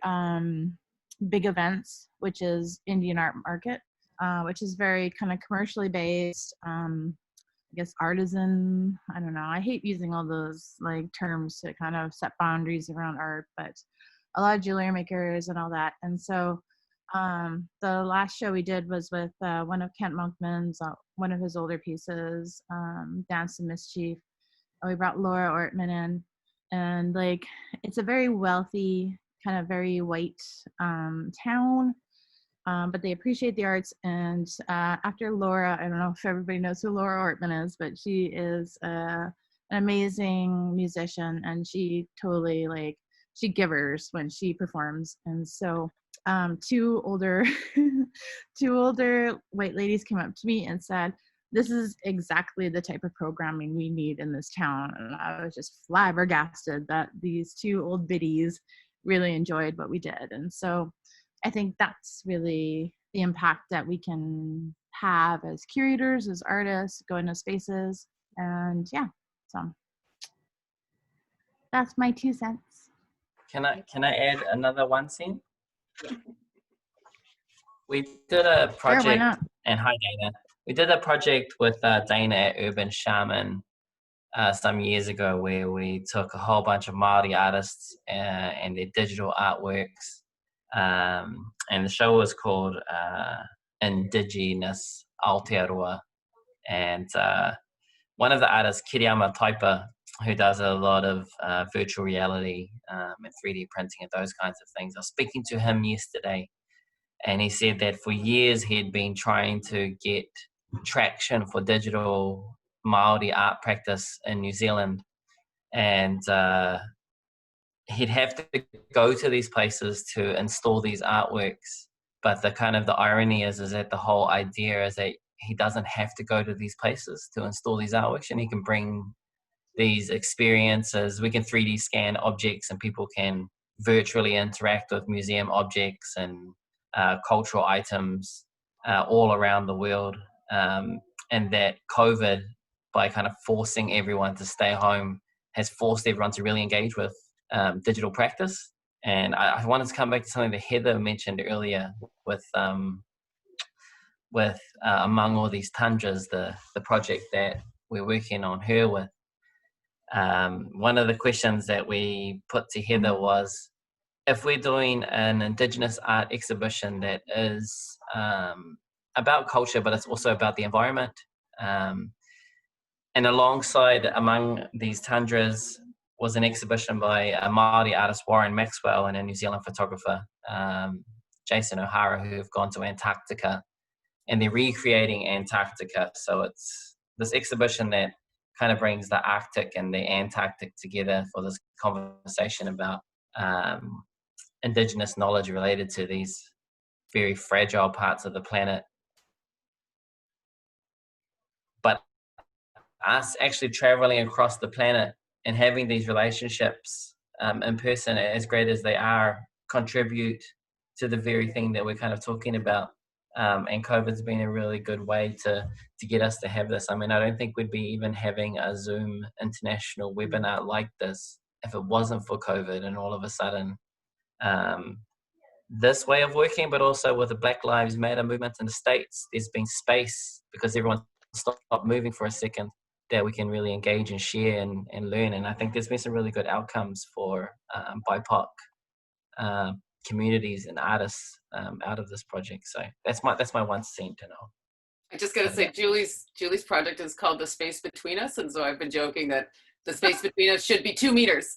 big events, which is Indian Art Market, which is very kind of commercially based, I guess artisan, I don't know. I hate using all those terms to kind of set boundaries around art, but a lot of jewelry makers and all that. And so the last show we did was with one of Kent Monkman's, one of his older pieces, Dance to Mischief. We brought Laura Ortman in, and it's a very wealthy, kind of very white town, but they appreciate the arts. And after Laura, I don't know if everybody knows who Laura Ortman is, but she is an amazing musician, and she totally she givers when she performs. And so two older white ladies came up to me and said, "This is exactly the type of programming we need in this town." And I was just flabbergasted that these two old biddies really enjoyed what we did. And so I think that's really the impact that we can have as curators, as artists, go into spaces. And yeah, so that's my 2 cents. Can I add another 1 cent? We did a project, sure, why not? And hi Dana. We did a project with Dana at Urban Shaman some years ago, where we took a whole bunch of Māori artists and their digital artworks, and the show was called Indigenous Aotearoa. And one of the artists, Kiriyama Taipa, who does a lot of virtual reality and 3D printing and those kinds of things, I was speaking to him yesterday, and he said that for years he'd been trying to get traction for digital Māori art practice in New Zealand, and he'd have to go to these places to install these artworks. But the kind of the irony is that the whole idea is that he doesn't have to go to these places to install these artworks, and he can bring these experiences. We can 3D scan objects, and people can virtually interact with museum objects and cultural items all around the world. And that COVID, by kind of forcing everyone to stay home, has forced everyone to really engage with digital practice. And I wanted to come back to something that Heather mentioned earlier with Among All These Tundras, the project that we're working on her with. One of the questions that we put to Heather was, if we're doing an Indigenous art exhibition that is about culture, but it's also about the environment, and alongside Among These Tundras was an exhibition by a Māori artist, Warren Maxwell, and a New Zealand photographer, Jason O'Hara, who have gone to Antarctica, and they're recreating Antarctica. So it's this exhibition that kind of brings the Arctic and the Antarctic together for this conversation about Indigenous knowledge related to these very fragile parts of the planet. But us actually traveling across the planet and having these relationships in person, as great as they are, contribute to the very thing that we're kind of talking about. And COVID's been a really good way to get us to have this. I mean, I don't think we'd be even having a Zoom international webinar like this if it wasn't for COVID, and all of a sudden this way of working, but also with the Black Lives Matter movement in the States, there's been space because everyone stopped moving for a second, that we can really engage and share and learn. And I think there's been some really good outcomes for BIPOC communities and artists out of this project. So that's my 1 cent to know. I just got to say, Julie's project is called The Space Between Us, and so I've been joking that the space between us should be 2 meters.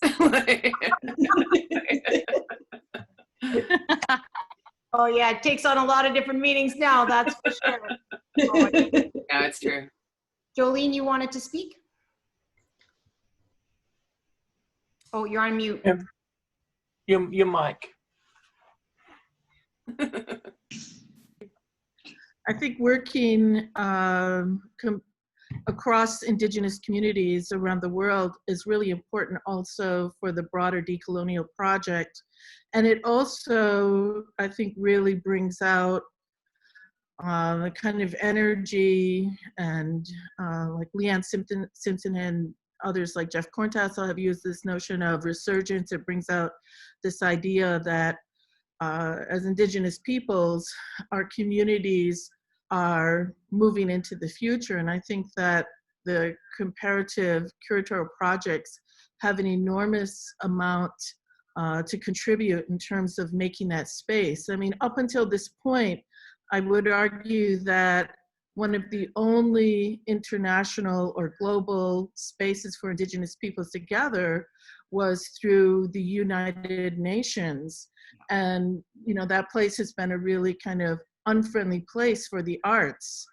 Oh yeah, it takes on a lot of different meanings now, that's for sure. Oh, yeah, it's true. Jolene, you wanted to speak? Oh, you're on mute. Your mic. I think working across Indigenous communities around the world is really important also for the broader decolonial project. And it also, I think, really brings out the kind of energy and like Leanne Simpson and others like Jeff Corntassel have used this notion of resurgence. It brings out this idea that as Indigenous peoples, our communities are moving into the future. And I think that the comparative curatorial projects have an enormous amount to contribute in terms of making that space. I mean, up until this point, I would argue that one of the only international or global spaces for Indigenous peoples together was through the United Nations. And, you know, that place has been a really kind of unfriendly place for the arts.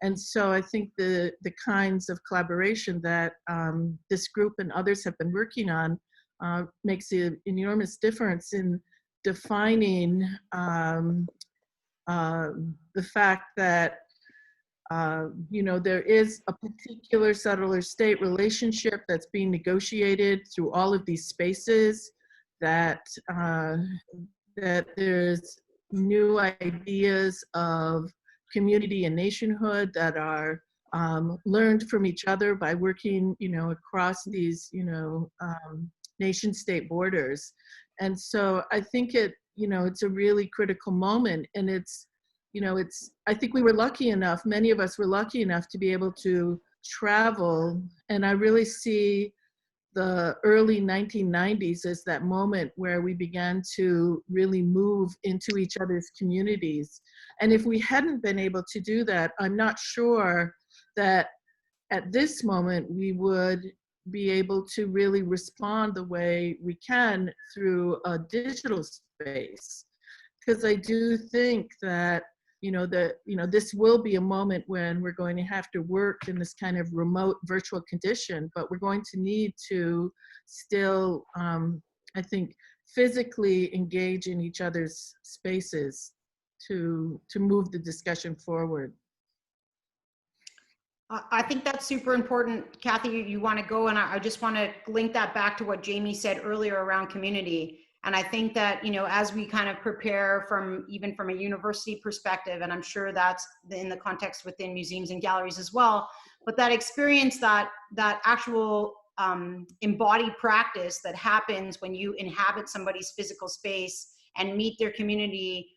And so I think the kinds of collaboration that this group and others have been working on makes an enormous difference in defining the fact that you know, there is a particular settler-state relationship that's being negotiated through all of these spaces, that that there's new ideas of community and nationhood that are learned from each other by working, you know, across these, you know, nation-state borders. And so I think it, you know, it's a really critical moment, and it's, you know, it's, I think we were lucky enough, many of us were lucky enough to be able to travel. And I really see the early 1990s as that moment where we began to really move into each other's communities. And if we hadn't been able to do that, I'm not sure that at this moment we would be able to really respond the way we can through a digital space. Because I do think that this will be a moment when we're going to have to work in this kind of remote virtual condition, but we're going to need to still, I think, physically engage in each other's spaces to move the discussion forward. I think that's super important. Cathy, you want to go, and I just want to link that back to what Jaimie said earlier around community. And I think that, as we kind of prepare even from a university perspective, and I'm sure that's in the context within museums and galleries as well, but that experience, that actual embodied practice that happens when you inhabit somebody's physical space and meet their community,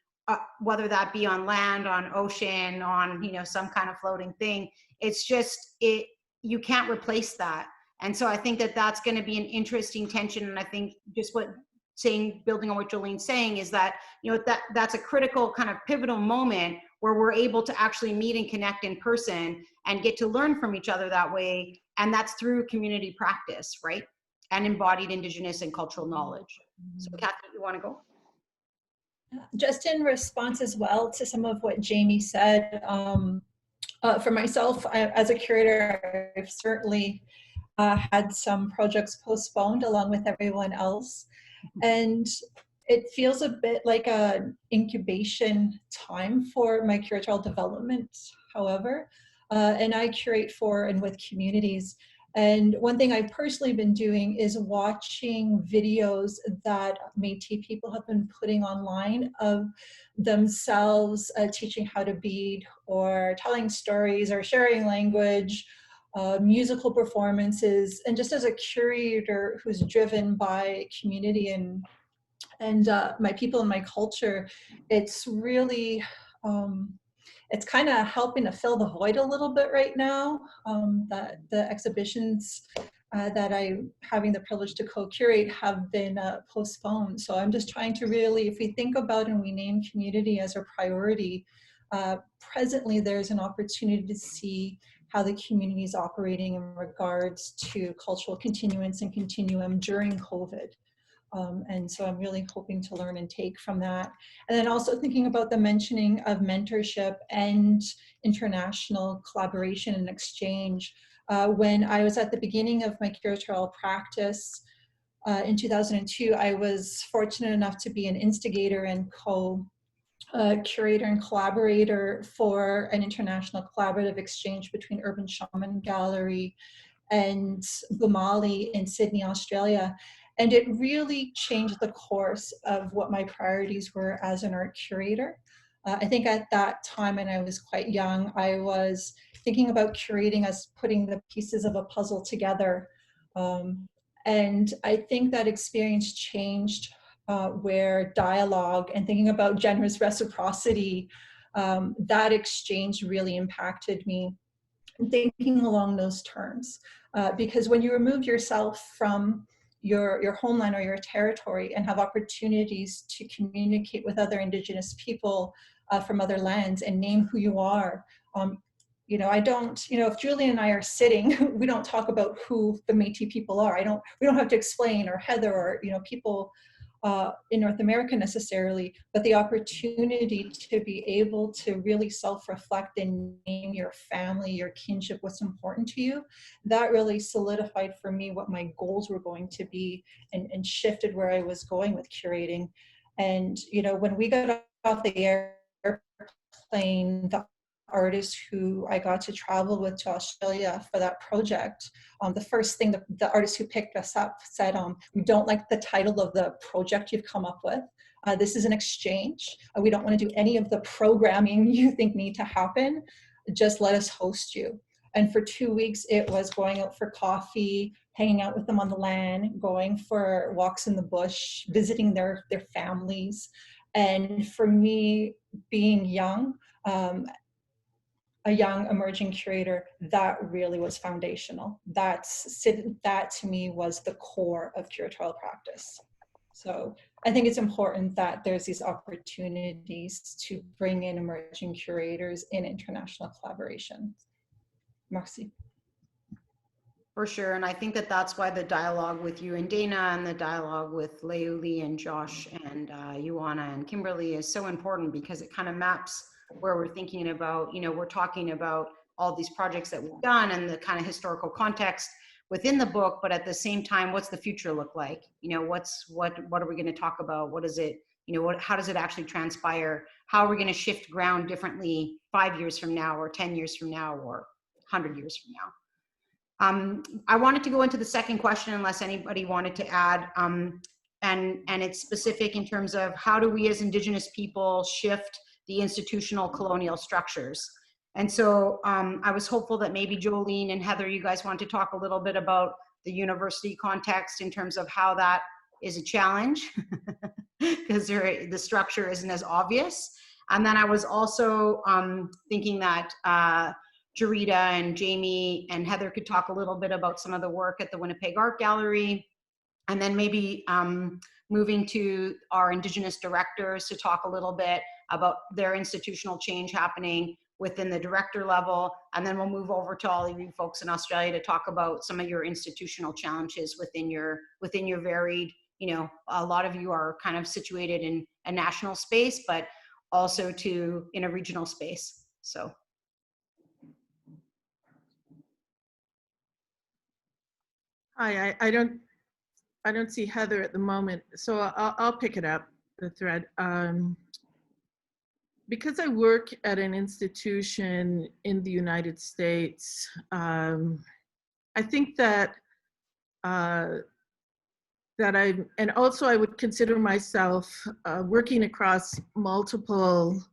whether that be on land, on ocean, on, some kind of floating thing, it's just, you can't replace that. And so I think that that's going to be an interesting tension. And I think just building on what Jolene's saying is that, that's a critical kind of pivotal moment where we're able to actually meet and connect in person and get to learn from each other that way. And that's through community practice, right? And embodied Indigenous and cultural knowledge. So Cathy, you want to go? Just in response as well to some of what Jaimie said, for myself, as a curator, I've certainly had some projects postponed along with everyone else. And it feels a bit like an incubation time for my curatorial development, however. And I curate for and with communities. And one thing I've personally been doing is watching videos that Métis people have been putting online of themselves teaching how to bead, or telling stories, or sharing language, musical performances. And just as a curator who's driven by community and my people and my culture, it's really, it's kind of helping to fill the void a little bit right now, that the exhibitions that I'm having the privilege to co-curate have been postponed. So I'm just trying to really, if we think about and we name community as a priority, presently there's an opportunity to see how the community is operating in regards to cultural continuance and continuum during COVID. And so I'm really hoping to learn and take from that. And then also thinking about the mentioning of mentorship and international collaboration and exchange. When I was at the beginning of my curatorial practice in 2002, I was fortunate enough to be an instigator and co-curator and collaborator for an international collaborative exchange between Urban Shaman Gallery and Bumali in Sydney, Australia. And it really changed the course of what my priorities were as an art curator. I think at that time, and I was quite young, I was thinking about curating as putting the pieces of a puzzle together. And I think that experience changed where dialogue and thinking about generous reciprocity, that exchange really impacted me, thinking along those terms. Because when you remove yourself from your homeland or your territory and have opportunities to communicate with other Indigenous people from other lands and name who you are. I don't, if Julie and I are sitting, we don't talk about who the Métis people are. We don't have to explain, or Heather, or, people in North America necessarily, but the opportunity to be able to really self-reflect and name your family, your kinship, what's important to you, that really solidified for me what my goals were going to be, and shifted where I was going with curating. And, when we got off the airplane, the artists who I got to travel with to Australia for that project, the first thing the artist who picked us up said, we don't like the title of the project you've come up with. This is an exchange. We don't want to do any of the programming you think need to happen. Just let us host you. And for 2 weeks, it was going out for coffee, hanging out with them on the land, going for walks in the bush, visiting their families. And for me, being young, a young emerging curator, that really was foundational. That to me was the core of curatorial practice. So I think it's important that there's these opportunities to bring in emerging curators in international collaboration. Merci. For sure, and I think that that's why the dialogue with you and Daina, and the dialogue with Léuli and Josh and Ioana and Kimberly is so important, because it kind of maps where we're thinking about, we're talking about all these projects that we've done and the kind of historical context within the book, but at the same time, what's the future look like? What are we going to talk about? What is it? How does it actually transpire? How are we going to shift ground differently 5 years from now, or 10 years from now, or 100 years from now? I wanted to go into the second question, unless anybody wanted to add, and it's specific in terms of how do we as Indigenous people shift the institutional colonial structures? And so I was hopeful that maybe Jolene and Heather, you guys want to talk a little bit about the university context in terms of how that is a challenge, because the structure isn't as obvious. And then I was also thinking that Jarita and Jaimie and Heather could talk a little bit about some of the work at the Winnipeg Art Gallery, and then maybe moving to our Indigenous directors to talk a little bit about their institutional change happening within the director level, and then we'll move over to all of you folks in Australia to talk about some of your institutional challenges within your varied, a lot of you are kind of situated in a national space, but also in a regional space. So. Hi, I don't see Heather at the moment, so I'll pick it up, the thread. Because I work at an institution in the United States, I think that and also I would consider myself working across multiple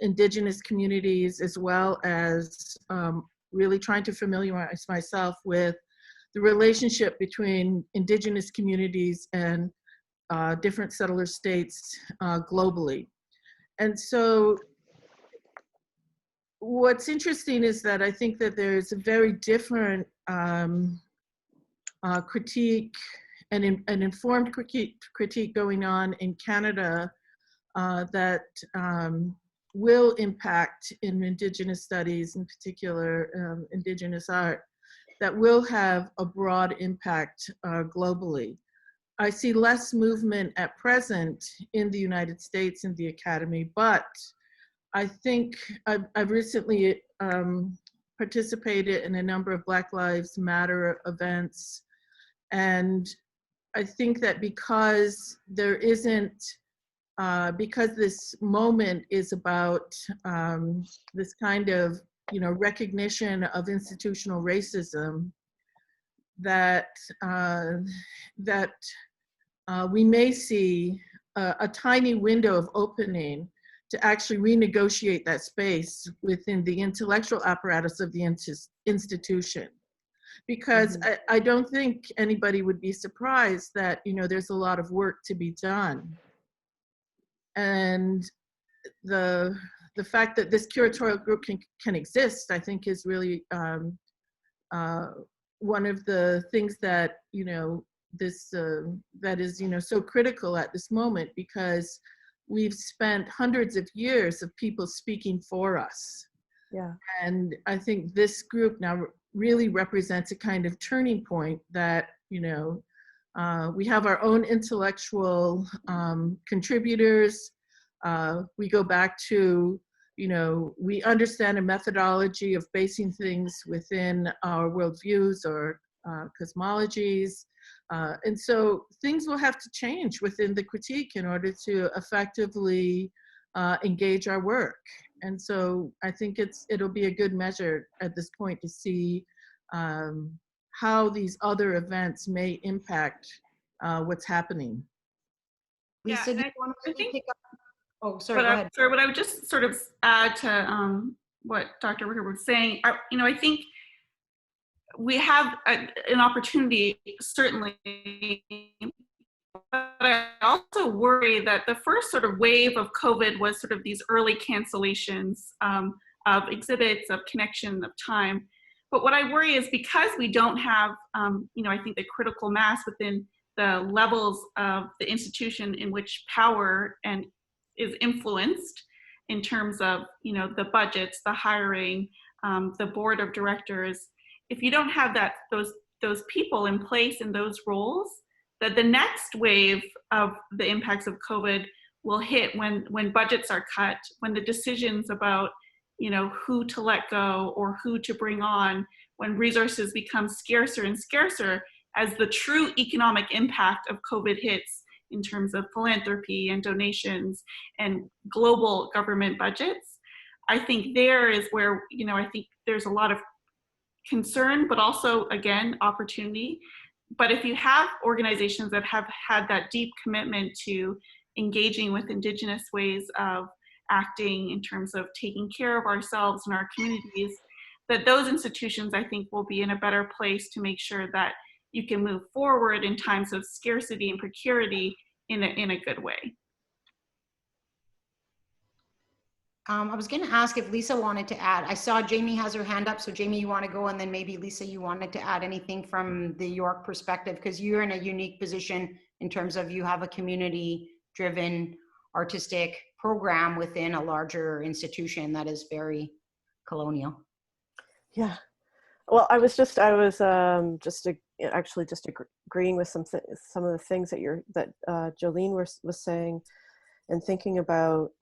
Indigenous communities, as well as really trying to familiarize myself with the relationship between Indigenous communities and different settler states globally. And so what's interesting is that I think that there's a very different critique and an informed critique going on in Canada that will impact in Indigenous studies, in particular Indigenous art, that will have a broad impact globally. I see less movement at present in the United States in the Academy, but I think I've recently participated in a number of Black Lives Matter events, and I think that because there isn't, because this moment is about this kind of recognition of institutional racism, that we may see a tiny window of opening to actually renegotiate that space within the intellectual apparatus of the institution. Because I don't think anybody would be surprised that there's a lot of work to be done. And the fact that this curatorial group can exist, I think, is really one of the things that that is so critical at this moment, because we've spent hundreds of years of people speaking for us. Yeah. And I think this group now really represents a kind of turning point that we have our own intellectual contributors. We go back to we understand a methodology of basing things within our worldviews or cosmologies. And so things will have to change within the critique in order to effectively engage our work. And so I think it'll be a good measure at this point to see how these other events may impact what's happening. Lisa, yeah, do you want to pick up? Oh, sorry, but go ahead. Sorry, what I would just sort of add to what Dr. Rickard was saying, I think we have an opportunity, certainly, but I also worry that the first sort of wave of COVID was sort of these early cancellations of exhibits, of connection, of time. But what I worry is because we don't have, I think the critical mass within the levels of the institution in which power is influenced in terms of, the budgets, the hiring, the board of directors. If you don't have those people in place in those roles, that the next wave of the impacts of COVID will hit when budgets are cut, when the decisions about, you know, who to let go or who to bring on, when resources become scarcer and scarcer as the true economic impact of COVID hits in terms of philanthropy and donations and global government budgets. I think there is where, you know, I think there's a lot of concern, but also, again, opportunity. But if you have organizations that have had that deep commitment to engaging with Indigenous ways of acting in terms of taking care of ourselves and our communities, that those institutions, I think, will be in a better place to make sure that you can move forward in times of scarcity and precarity in a good way. I was going to ask if Lisa wanted to add. I saw Jaimie has her hand up, so Jaimie, you want to go, and then maybe Lisa, you wanted to add anything from the York perspective, because you're in a unique position in terms of you have a community-driven artistic program within a larger institution that is very colonial. Yeah. Well, I was agreeing with some of the things that Jolene was saying, and thinking about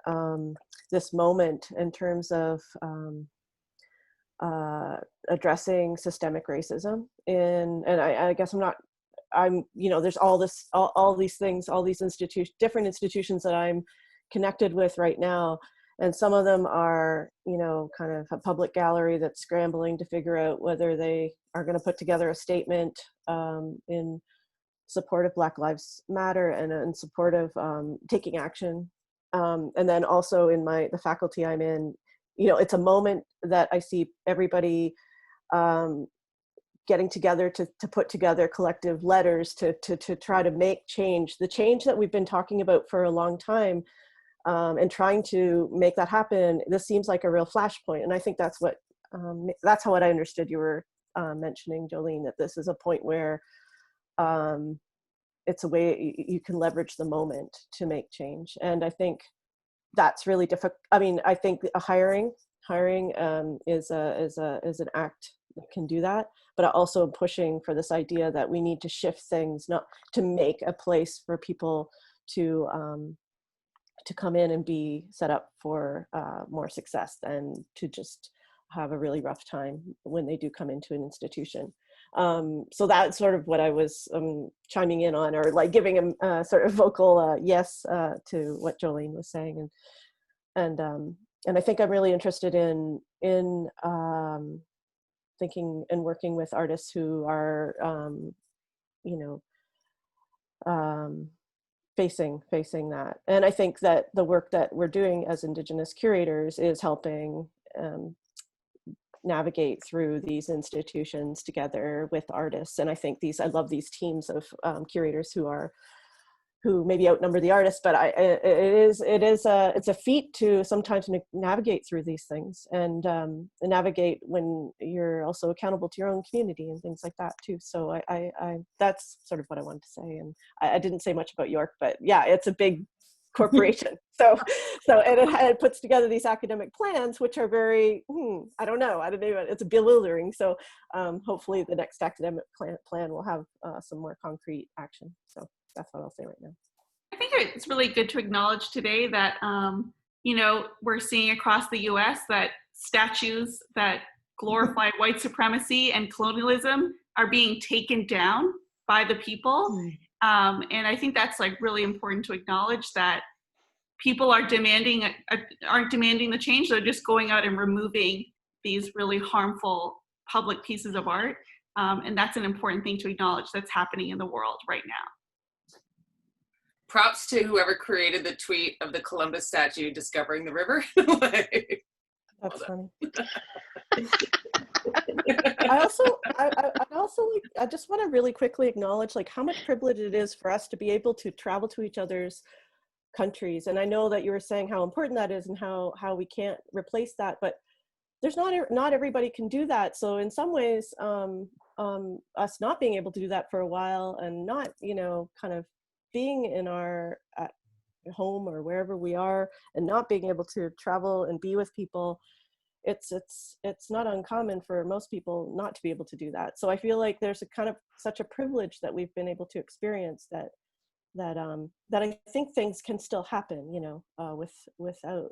this moment in terms of addressing systemic racism. And I guess you know, there's all these things, all these different institutions that I'm connected with right now. And some of them are, you know, kind of a public gallery that's scrambling to figure out whether they are going to put together a statement in support of Black Lives Matter and in support of taking action. And then also in the faculty I'm in, you know, it's a moment that I see everybody getting together to put together collective letters to try to make change, the change that we've been talking about for a long time. And trying to make that happen. This seems like a real flashpoint, and I think that's how I understood you were mentioning, Jolene, that this is a point where it's a way you can leverage the moment to make change, and I think that's really difficult. I mean, I think hiring is an act that can do that, but I also am pushing for this idea that we need to shift things, not to make a place for people to come in and be set up for more success than to just have a really rough time when they do come into an institution. So that's sort of what I was chiming in on, or like giving a sort of vocal yes to what Jolene was saying. And I think I'm really interested in thinking and working with artists who are, you know, facing that. And I think that the work that we're doing as Indigenous curators is helping navigate through these institutions together with artists. And I think I love these teams of curators who maybe outnumber the artists, but it's a feat to sometimes navigate through these things and navigate when you're also accountable to your own community and things like that too. So I that's sort of what I wanted to say. And I didn't say much about York, but yeah, it's a big corporation. So and it puts together these academic plans, which are very, I don't know, it's bewildering. So hopefully the next academic plan will have some more concrete action. So that's what I'll say right now. I think it's really good to acknowledge today that, you know, we're seeing across the US that statues that glorify white supremacy and colonialism are being taken down by the people. And I think that's like really important to acknowledge that people aren't demanding the change. They're just going out and removing these really harmful public pieces of art. And that's an important thing to acknowledge that's happening in the world right now. Props to whoever created the tweet of the Columbus statue discovering the river. That's funny. I just want to really quickly acknowledge like how much privilege it is for us to be able to travel to each other's countries. And I know that you were saying how important that is and how we can't replace that, but there's not everybody can do that. So in some ways, us not being able to do that for a while and not, you know, kind of being in our home or wherever we are and not being able to travel and be with people, it's not uncommon for most people not to be able to do that. So I feel like there's a kind of such a privilege that we've been able to experience that that that I think things can still happen, you know, without,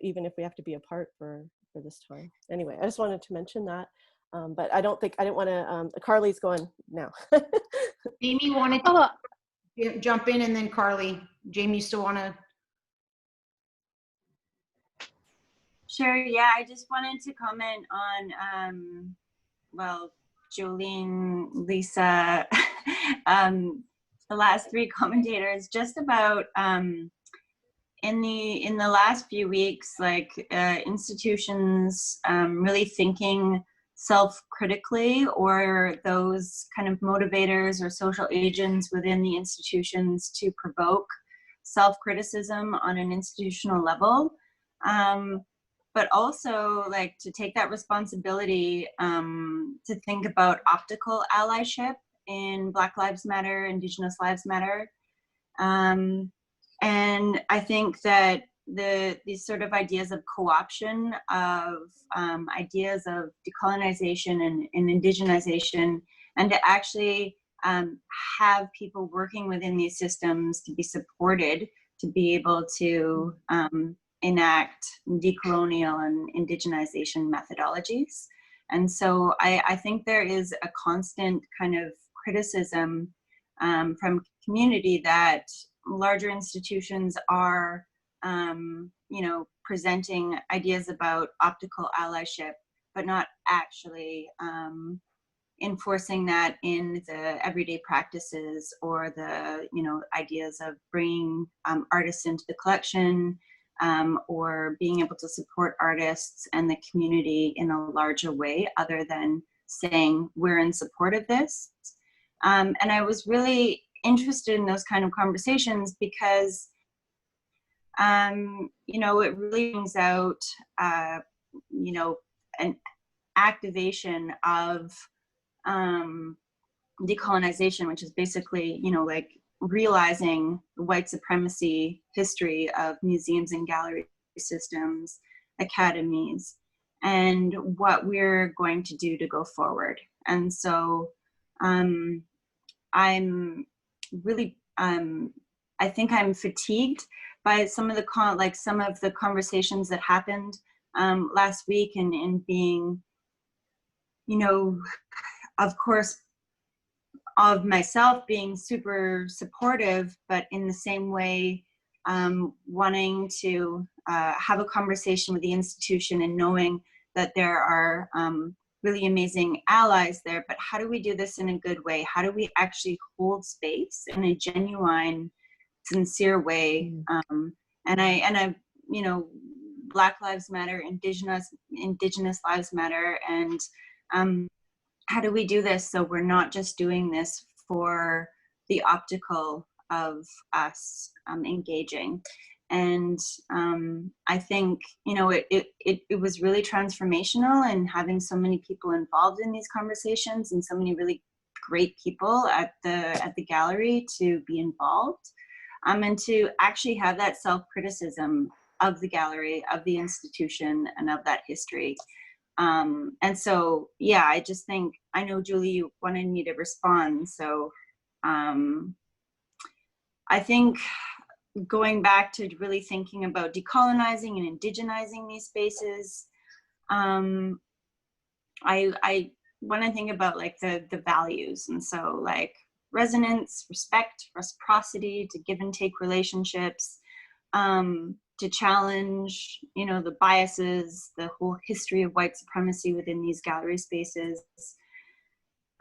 even if we have to be apart for this time. Anyway, I just wanted to mention that, but I didn't want to. Carly's going now. Jaimie wanted to jump in, and then Carly. Jaimie, you still want to? Sure, yeah, I just wanted to comment on, well, Jolene, Lisa, the last three commentators, just about in the last few weeks, like institutions really thinking self-critically, or those kind of motivators or social agents within the institutions to provoke self-criticism on an institutional level. But also like to take that responsibility to think about optical allyship in Black Lives Matter, Indigenous Lives Matter. And I think that these sort of ideas of co-option of ideas of decolonization and indigenization, and to actually have people working within these systems to be supported, to be able to enact decolonial and indigenization methodologies. And so I think there is a constant kind of criticism from community that larger institutions are, you know, presenting ideas about optical allyship, but not actually enforcing that in the everyday practices, or the, you know, ideas of bringing artists into the collection, or being able to support artists and the community in a larger way, other than saying we're in support of this. And I was really interested in those kind of conversations because, you know, it really brings out, you know, an activation of decolonization, which is basically, you know, like realizing the white supremacy history of museums and gallery systems, academies, and what we're going to do to go forward. And so I'm really, I think I'm fatigued by some of the conversations that happened last week, and being, you know, of course, of myself being super supportive, but in the same way, wanting to have a conversation with the institution and knowing that there are really amazing allies there, but how do we do this in a good way? How do we actually hold space in a genuine, sincere way? And I, you know, Black Lives Matter, Indigenous Lives Matter, and how do we do this so we're not just doing this for the optical of us engaging? And I think, you know, it was really transformational, and having so many people involved in these conversations, and so many really great people at the gallery to be involved, and to actually have that self-criticism of the gallery, of the institution, and of that history. And so, yeah, I just think, I know Julie, you wanted me to respond. So I think going back to really thinking about decolonizing and indigenizing these spaces, I want to think about like the values. And so like resonance, respect, reciprocity, to give and take relationships, to challenge, you know, the biases, the whole history of white supremacy within these gallery spaces.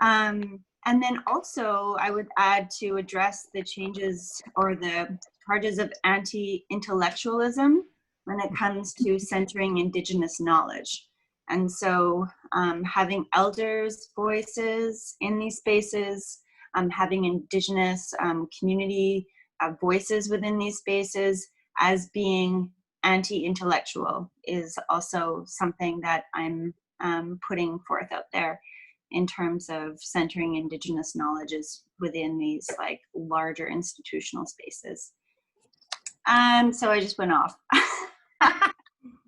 And then also I would add to address the changes or the charges of anti-intellectualism when it comes to centering Indigenous knowledge. And so having elders' voices in these spaces, having Indigenous community voices within these spaces as being anti-intellectual is also something that I'm putting forth out there in terms of centering Indigenous knowledges within these like larger institutional spaces. So I just went off.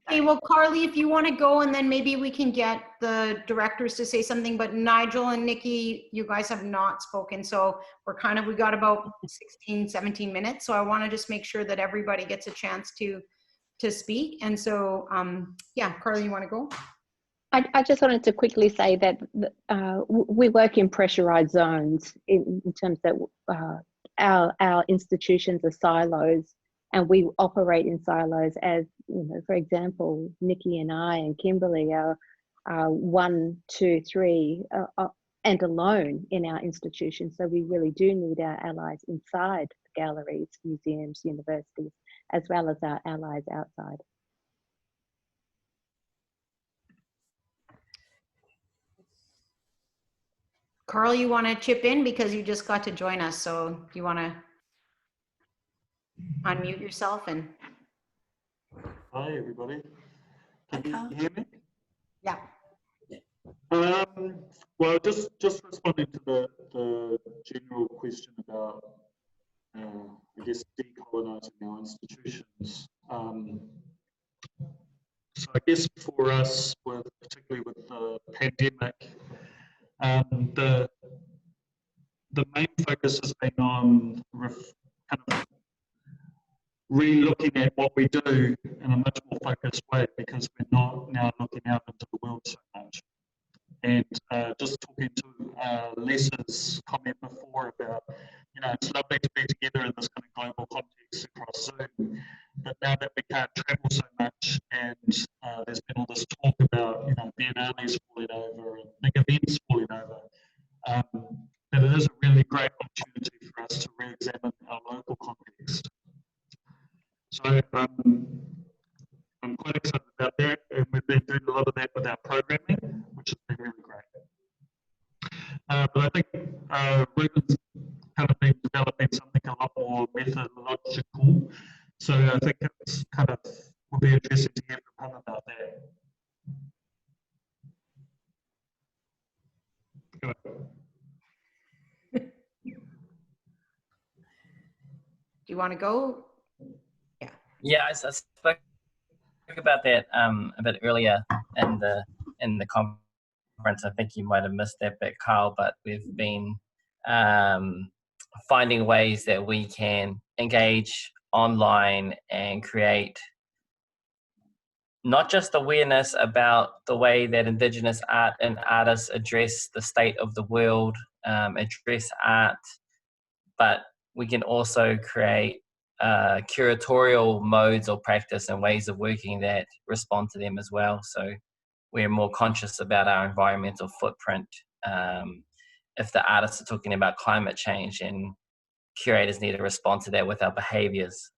Okay, well, Carly, if you want to go, and then maybe we can get the directors to say something, but Nigel and Nici, you guys have not spoken, so we got about 16, 17 minutes, so I want to just make sure that everybody gets a chance to speak, and so, yeah, Carly, you want to go? I just wanted to quickly say that we work in pressurized zones in terms that our institutions are silos, and we operate in silos as, for example, Nici and I and Kimberly are 1, 2, 3 and alone in our institutions. So we really do need our allies inside galleries, museums, universities, as well as our allies outside. Carl, you want to chip in because you just got to join us, so you want to unmute yourself and... Hi, everybody. Can you hear me? Yeah. Well, just responding to the general question about, I guess, decolonising our institutions. So I guess for us, particularly with the pandemic, the main focus has been on kind of re-looking at what we do in a much more focused way, because we're not now looking out into the world so much. And just talking to Les's comment before about, it's lovely to be together in this kind of global context across Zoom, but now that we can't travel so much, and there's been all this talk about, biennales falling over and big events falling over, that it is a really great opportunity for us to re-examine our local context. So I'm quite excited about that, and we've been doing a lot of that with our programming, which has been really great. But I think Reuben's kind of been developing something a lot more methodological, so I think it's kind of will be interesting to hear from him about that. Do you want to go? Yeah. Yeah, I spoke about that a bit earlier in the conference. I think you might have missed that bit, Karl, but we've been finding ways that we can engage online and create not just awareness about the way that Indigenous art and artists address the state of the world, address art, but we can also create curatorial modes or practice and ways of working that respond to them as well. So we're more conscious about our environmental footprint. If the artists are talking about climate change, and curators need to respond to that with our behaviors,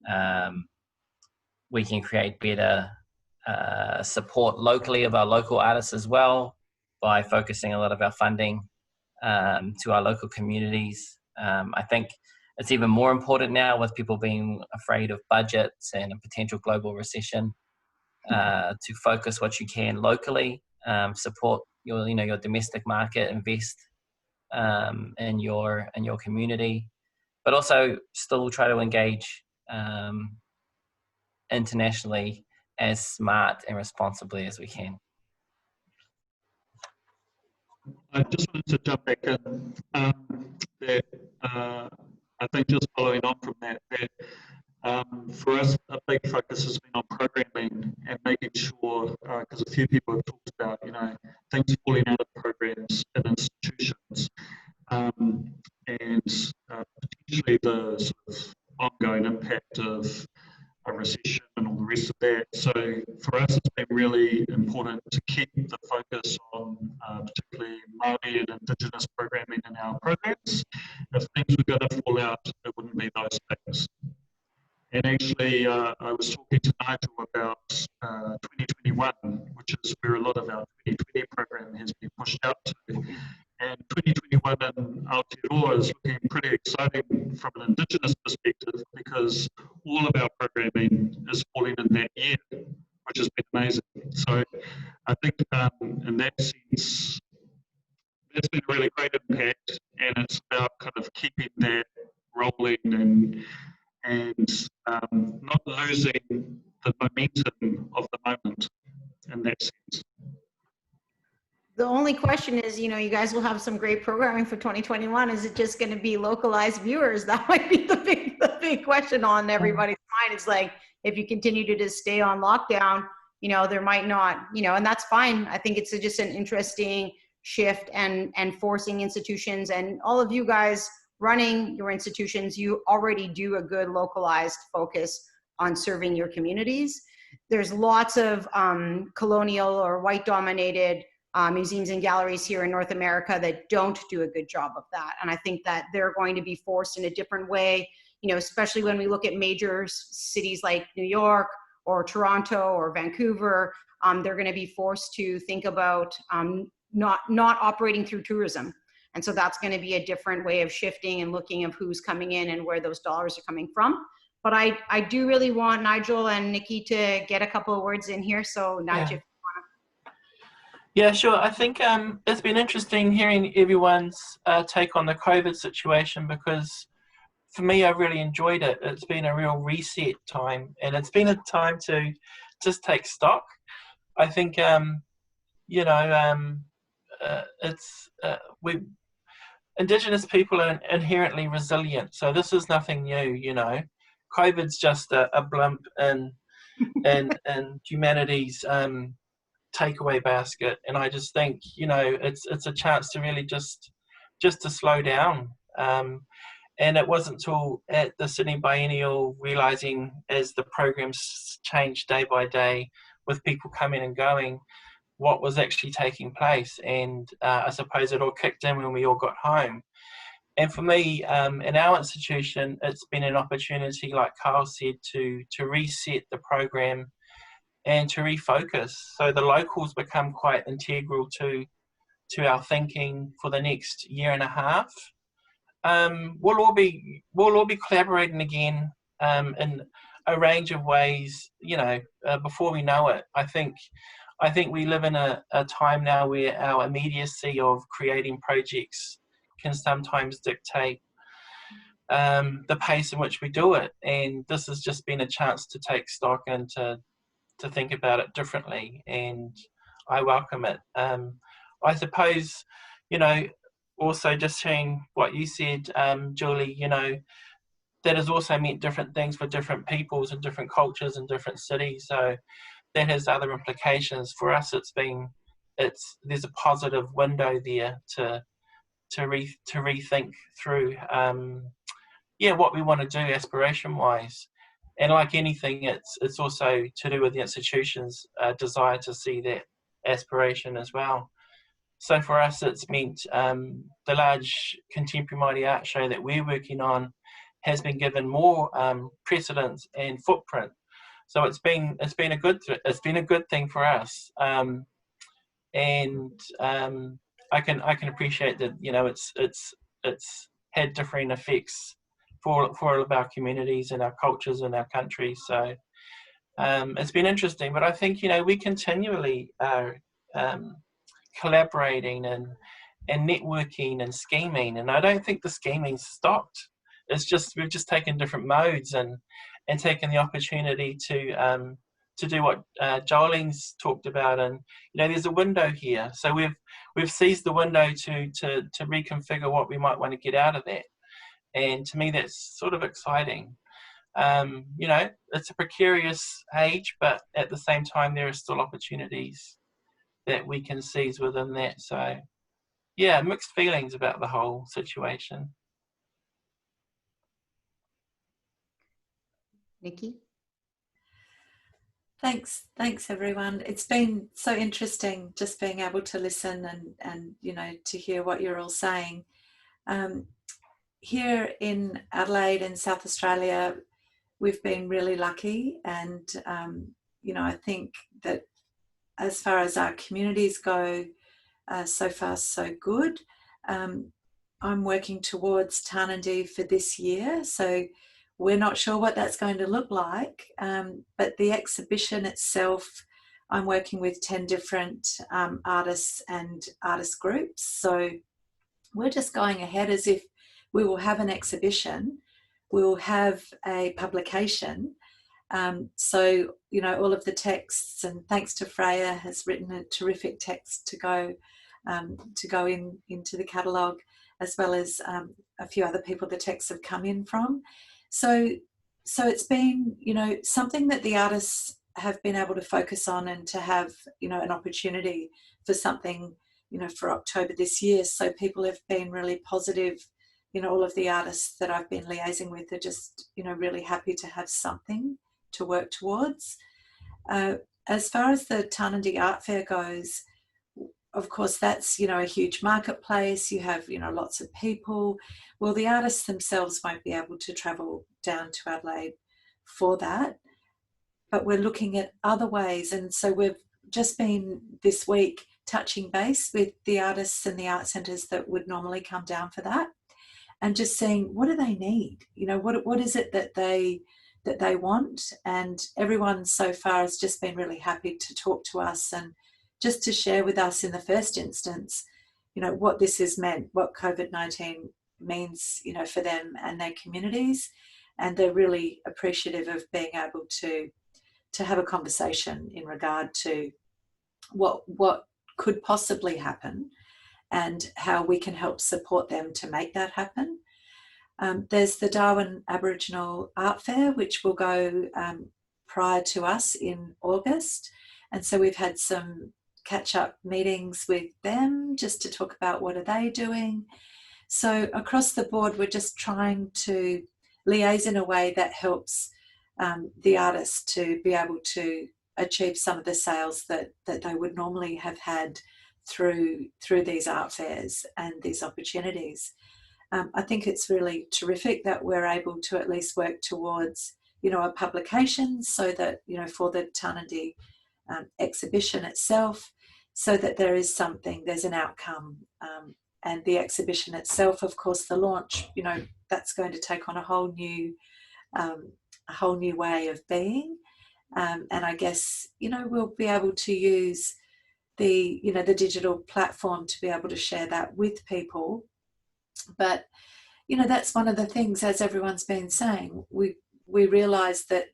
we can create better support locally of our local artists as well by focusing a lot of our funding to our local communities. I think it's even more important now with people being afraid of budgets and a potential global recession, to focus what you can locally, support your domestic market, invest in your community, but also still try to engage internationally as smart and responsibly as we can. I just wanted to jump back in. I think just following on from that, for us, a big focus has been on programming and making sure, because a few people have talked about, things falling out of programs in institutions, and potentially the sort of ongoing impact of a recession and all the rest of that. So for us, it's been really important to keep the focus on particularly Māori and Indigenous programming in our programs. If things were going to fall out, it wouldn't be those things. And actually, I was talking to Nigel about 2021, which is where a lot of our 2020 program has been pushed out to. And 2021 in Aotearoa is looking pretty exciting from an Indigenous perspective, because all of our programming is falling in that year, which has been amazing. So I think in that sense, that's been a really great impact, and it's about kind of keeping that rolling and not losing the momentum of the moment. makes sense. The only question is, you know, you guys will have some great programming for 2021. Is it just going to be localized viewers? That might be the big question on everybody's mind. It's like, if you continue to just stay on lockdown, you know, there might not, you know, and that's fine. I think it's just an interesting shift and forcing institutions, and all of you guys running your institutions, you already do a good localized focus on serving your communities. There's lots of colonial or white dominated museums and galleries here in North America that don't do a good job of that. And I think that they're going to be forced in a different way, you know, especially when we look at major cities like New York or Toronto or Vancouver. They're going to be forced to think about not operating through tourism. And so that's going to be a different way of shifting and looking of who's coming in and where those dollars are coming from. But I do really want Nigel and Nici to get a couple of words in here. So Nigel. Yeah, sure. I think it's been interesting hearing everyone's take on the COVID situation, because for me, I've really enjoyed it. It's been a real reset time, and it's been a time to just take stock. I think, you know, Indigenous people are inherently resilient, so this is nothing new, you know. COVID's just a blimp in humanity's takeaway basket, and I just think, you know, it's a chance to really just to slow down. And it wasn't till at the Sydney Biennial, realising as the programs changed day by day with people coming and going, what was actually taking place. And I suppose it all kicked in when we all got home. And for me, in our institution, it's been an opportunity, like Karl said, to reset the program and to refocus. So the locals become quite integral to our thinking for the next year and a half. We'll all be collaborating again in a range of ways, you know, before we know it. I think we live in a time now where our immediacy of creating projects can sometimes dictate the pace in which we do it. And this has just been a chance to take stock and to think about it differently, and I welcome it. I suppose, you know, also just hearing what you said, Julie, you know, that has also meant different things for different peoples and different cultures and different cities. So that has other implications. For us, there's a positive window there to rethink through, what we want to do aspiration-wise. And like anything, it's also to do with the institution's desire to see that aspiration as well. So for us, it's meant the large contemporary Māori art show that we're working on has been given more precedence and footprint. So it's been a good thing for us, and I can appreciate that, you know, it's had differing effects for all of our communities and our cultures and our countries. So it's been interesting, but I think, you know, we continually are collaborating and networking and scheming, and I don't think the scheming stopped. It's just we've just taken different modes and taken the opportunity to do what Jolene's talked about, and you know, there's a window here, so we've seized the window to reconfigure what we might want to get out of that. And to me, that's sort of exciting. You know, it's a precarious age, but at the same time, there are still opportunities that we can seize within that. So, yeah, mixed feelings about the whole situation. Nici? Thanks everyone. It's been so interesting just being able to listen and you know, to hear what you're all saying. Here in Adelaide in South Australia, we've been really lucky, and you know, I think that as far as our communities go, so far so good. I'm working towards Tarnandy for this year, so we're not sure what that's going to look like, but the exhibition itself, I'm working with 10 different artists and artist groups, so we're just going ahead as if we will have an exhibition, we will have a publication, So, you know, all of the texts, and thanks to Freja, has written a terrific text to go into the catalogue, as well as a few other people the texts have come in from. So it's been, you know, something that the artists have been able to focus on, and to have, you know, an opportunity for something, you know, for October this year. So people have been really positive. You know, all of the artists that I've been liaising with are just, you know, really happy to have something to work towards. As far as the Tarnanthi Art Fair goes, of course, that's, you know, a huge marketplace. You have, you know, lots of people. Well, the artists themselves won't be able to travel down to Adelaide for that, but we're looking at other ways. And so we've just been this week touching base with the artists and the art centres that would normally come down for that, and just seeing, what do they need? You know, what is it that they want? And everyone so far has just been really happy to talk to us, and just to share with us in the first instance, you know, what this has meant, what COVID-19 means, you know, for them and their communities. And they're really appreciative of being able to have a conversation in regard to what could possibly happen, and how we can help support them to make that happen. There's the Darwin Aboriginal Art Fair, which will go prior to us in August. And so we've had some catch-up meetings with them just to talk about what are they doing. So across the board, we're just trying to liaise in a way that helps the artists to be able to achieve some of the sales that they would normally have had through these art fairs and these opportunities. I think it's really terrific that we're able to at least work towards, you know, a publication, so that, you know, for the Tarnanthi exhibition itself, so that there is something, there's an outcome. And the exhibition itself, of course, the launch, you know, that's going to take on a whole new way of being. And I guess, you know, we'll be able to use the, you know, the digital platform to be able to share that with people. But, you know, that's one of the things, as everyone's been saying, we realise that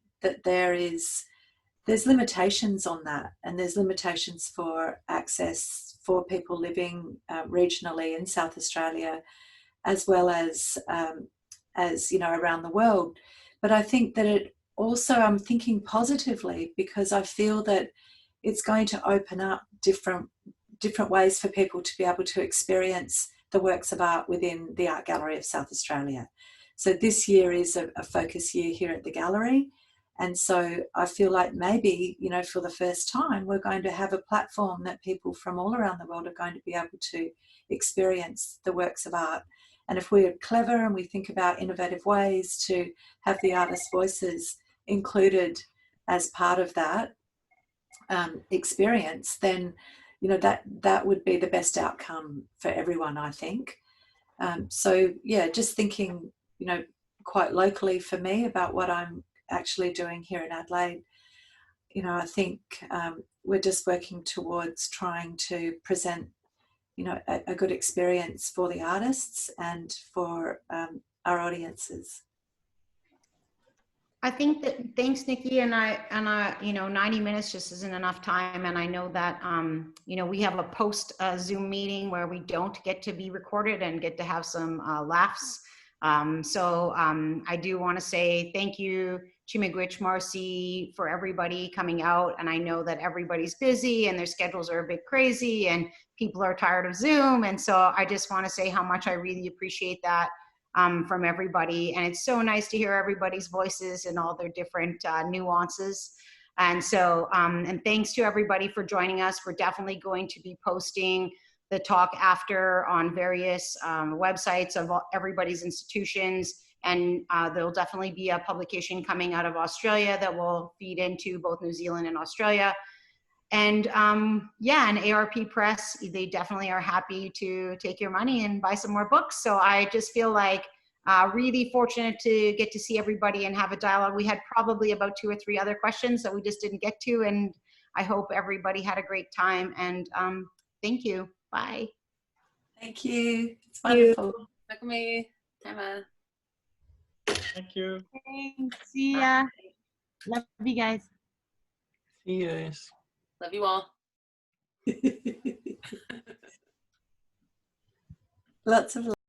there's limitations on that, and there's limitations for access for people living regionally in South Australia, as well as you know, around the world. But I think that it also, I'm thinking positively, because I feel that it's going to open up different ways for people to be able to experience the works of art within the Art Gallery of South Australia. So this year is a focus year here at the gallery. And so I feel like maybe, you know, for the first time, we're going to have a platform that people from all around the world are going to be able to experience the works of art. And if we're clever and we think about innovative ways to have the artists' voices included as part of that experience, then, you know, that would be the best outcome for everyone, I think. So yeah, just thinking, you know, quite locally for me about what I'm actually doing here in Adelaide. You know, I think we're just working towards trying to present, you know, a good experience for the artists and for our audiences. I think that, thanks, Nici, and I, you know, 90 minutes just isn't enough time, and I know that, you know, we have a post Zoom meeting where we don't get to be recorded and get to have some laughs. So I do want to say thank you, Jaimie, Marcy, for everybody coming out, and I know that everybody's busy and their schedules are a bit crazy and people are tired of Zoom, and so I just want to say how much I really appreciate that. From everybody, and it's so nice to hear everybody's voices and all their different nuances. And so, and thanks to everybody for joining us. We're definitely going to be posting the talk after on various websites of everybody's institutions, and there'll definitely be a publication coming out of Australia that will feed into both New Zealand and Australia. And yeah, and ARP Press, they definitely are happy to take your money and buy some more books. So I just feel like really fortunate to get to see everybody and have a dialogue. We had probably about 2 or 3 other questions that we just didn't get to, and I hope everybody had a great time. And thank you. Bye. Thank you. It's wonderful. Thank you. Thank you. Thanks. See ya. Love you guys. Yes. Love you all. Lots of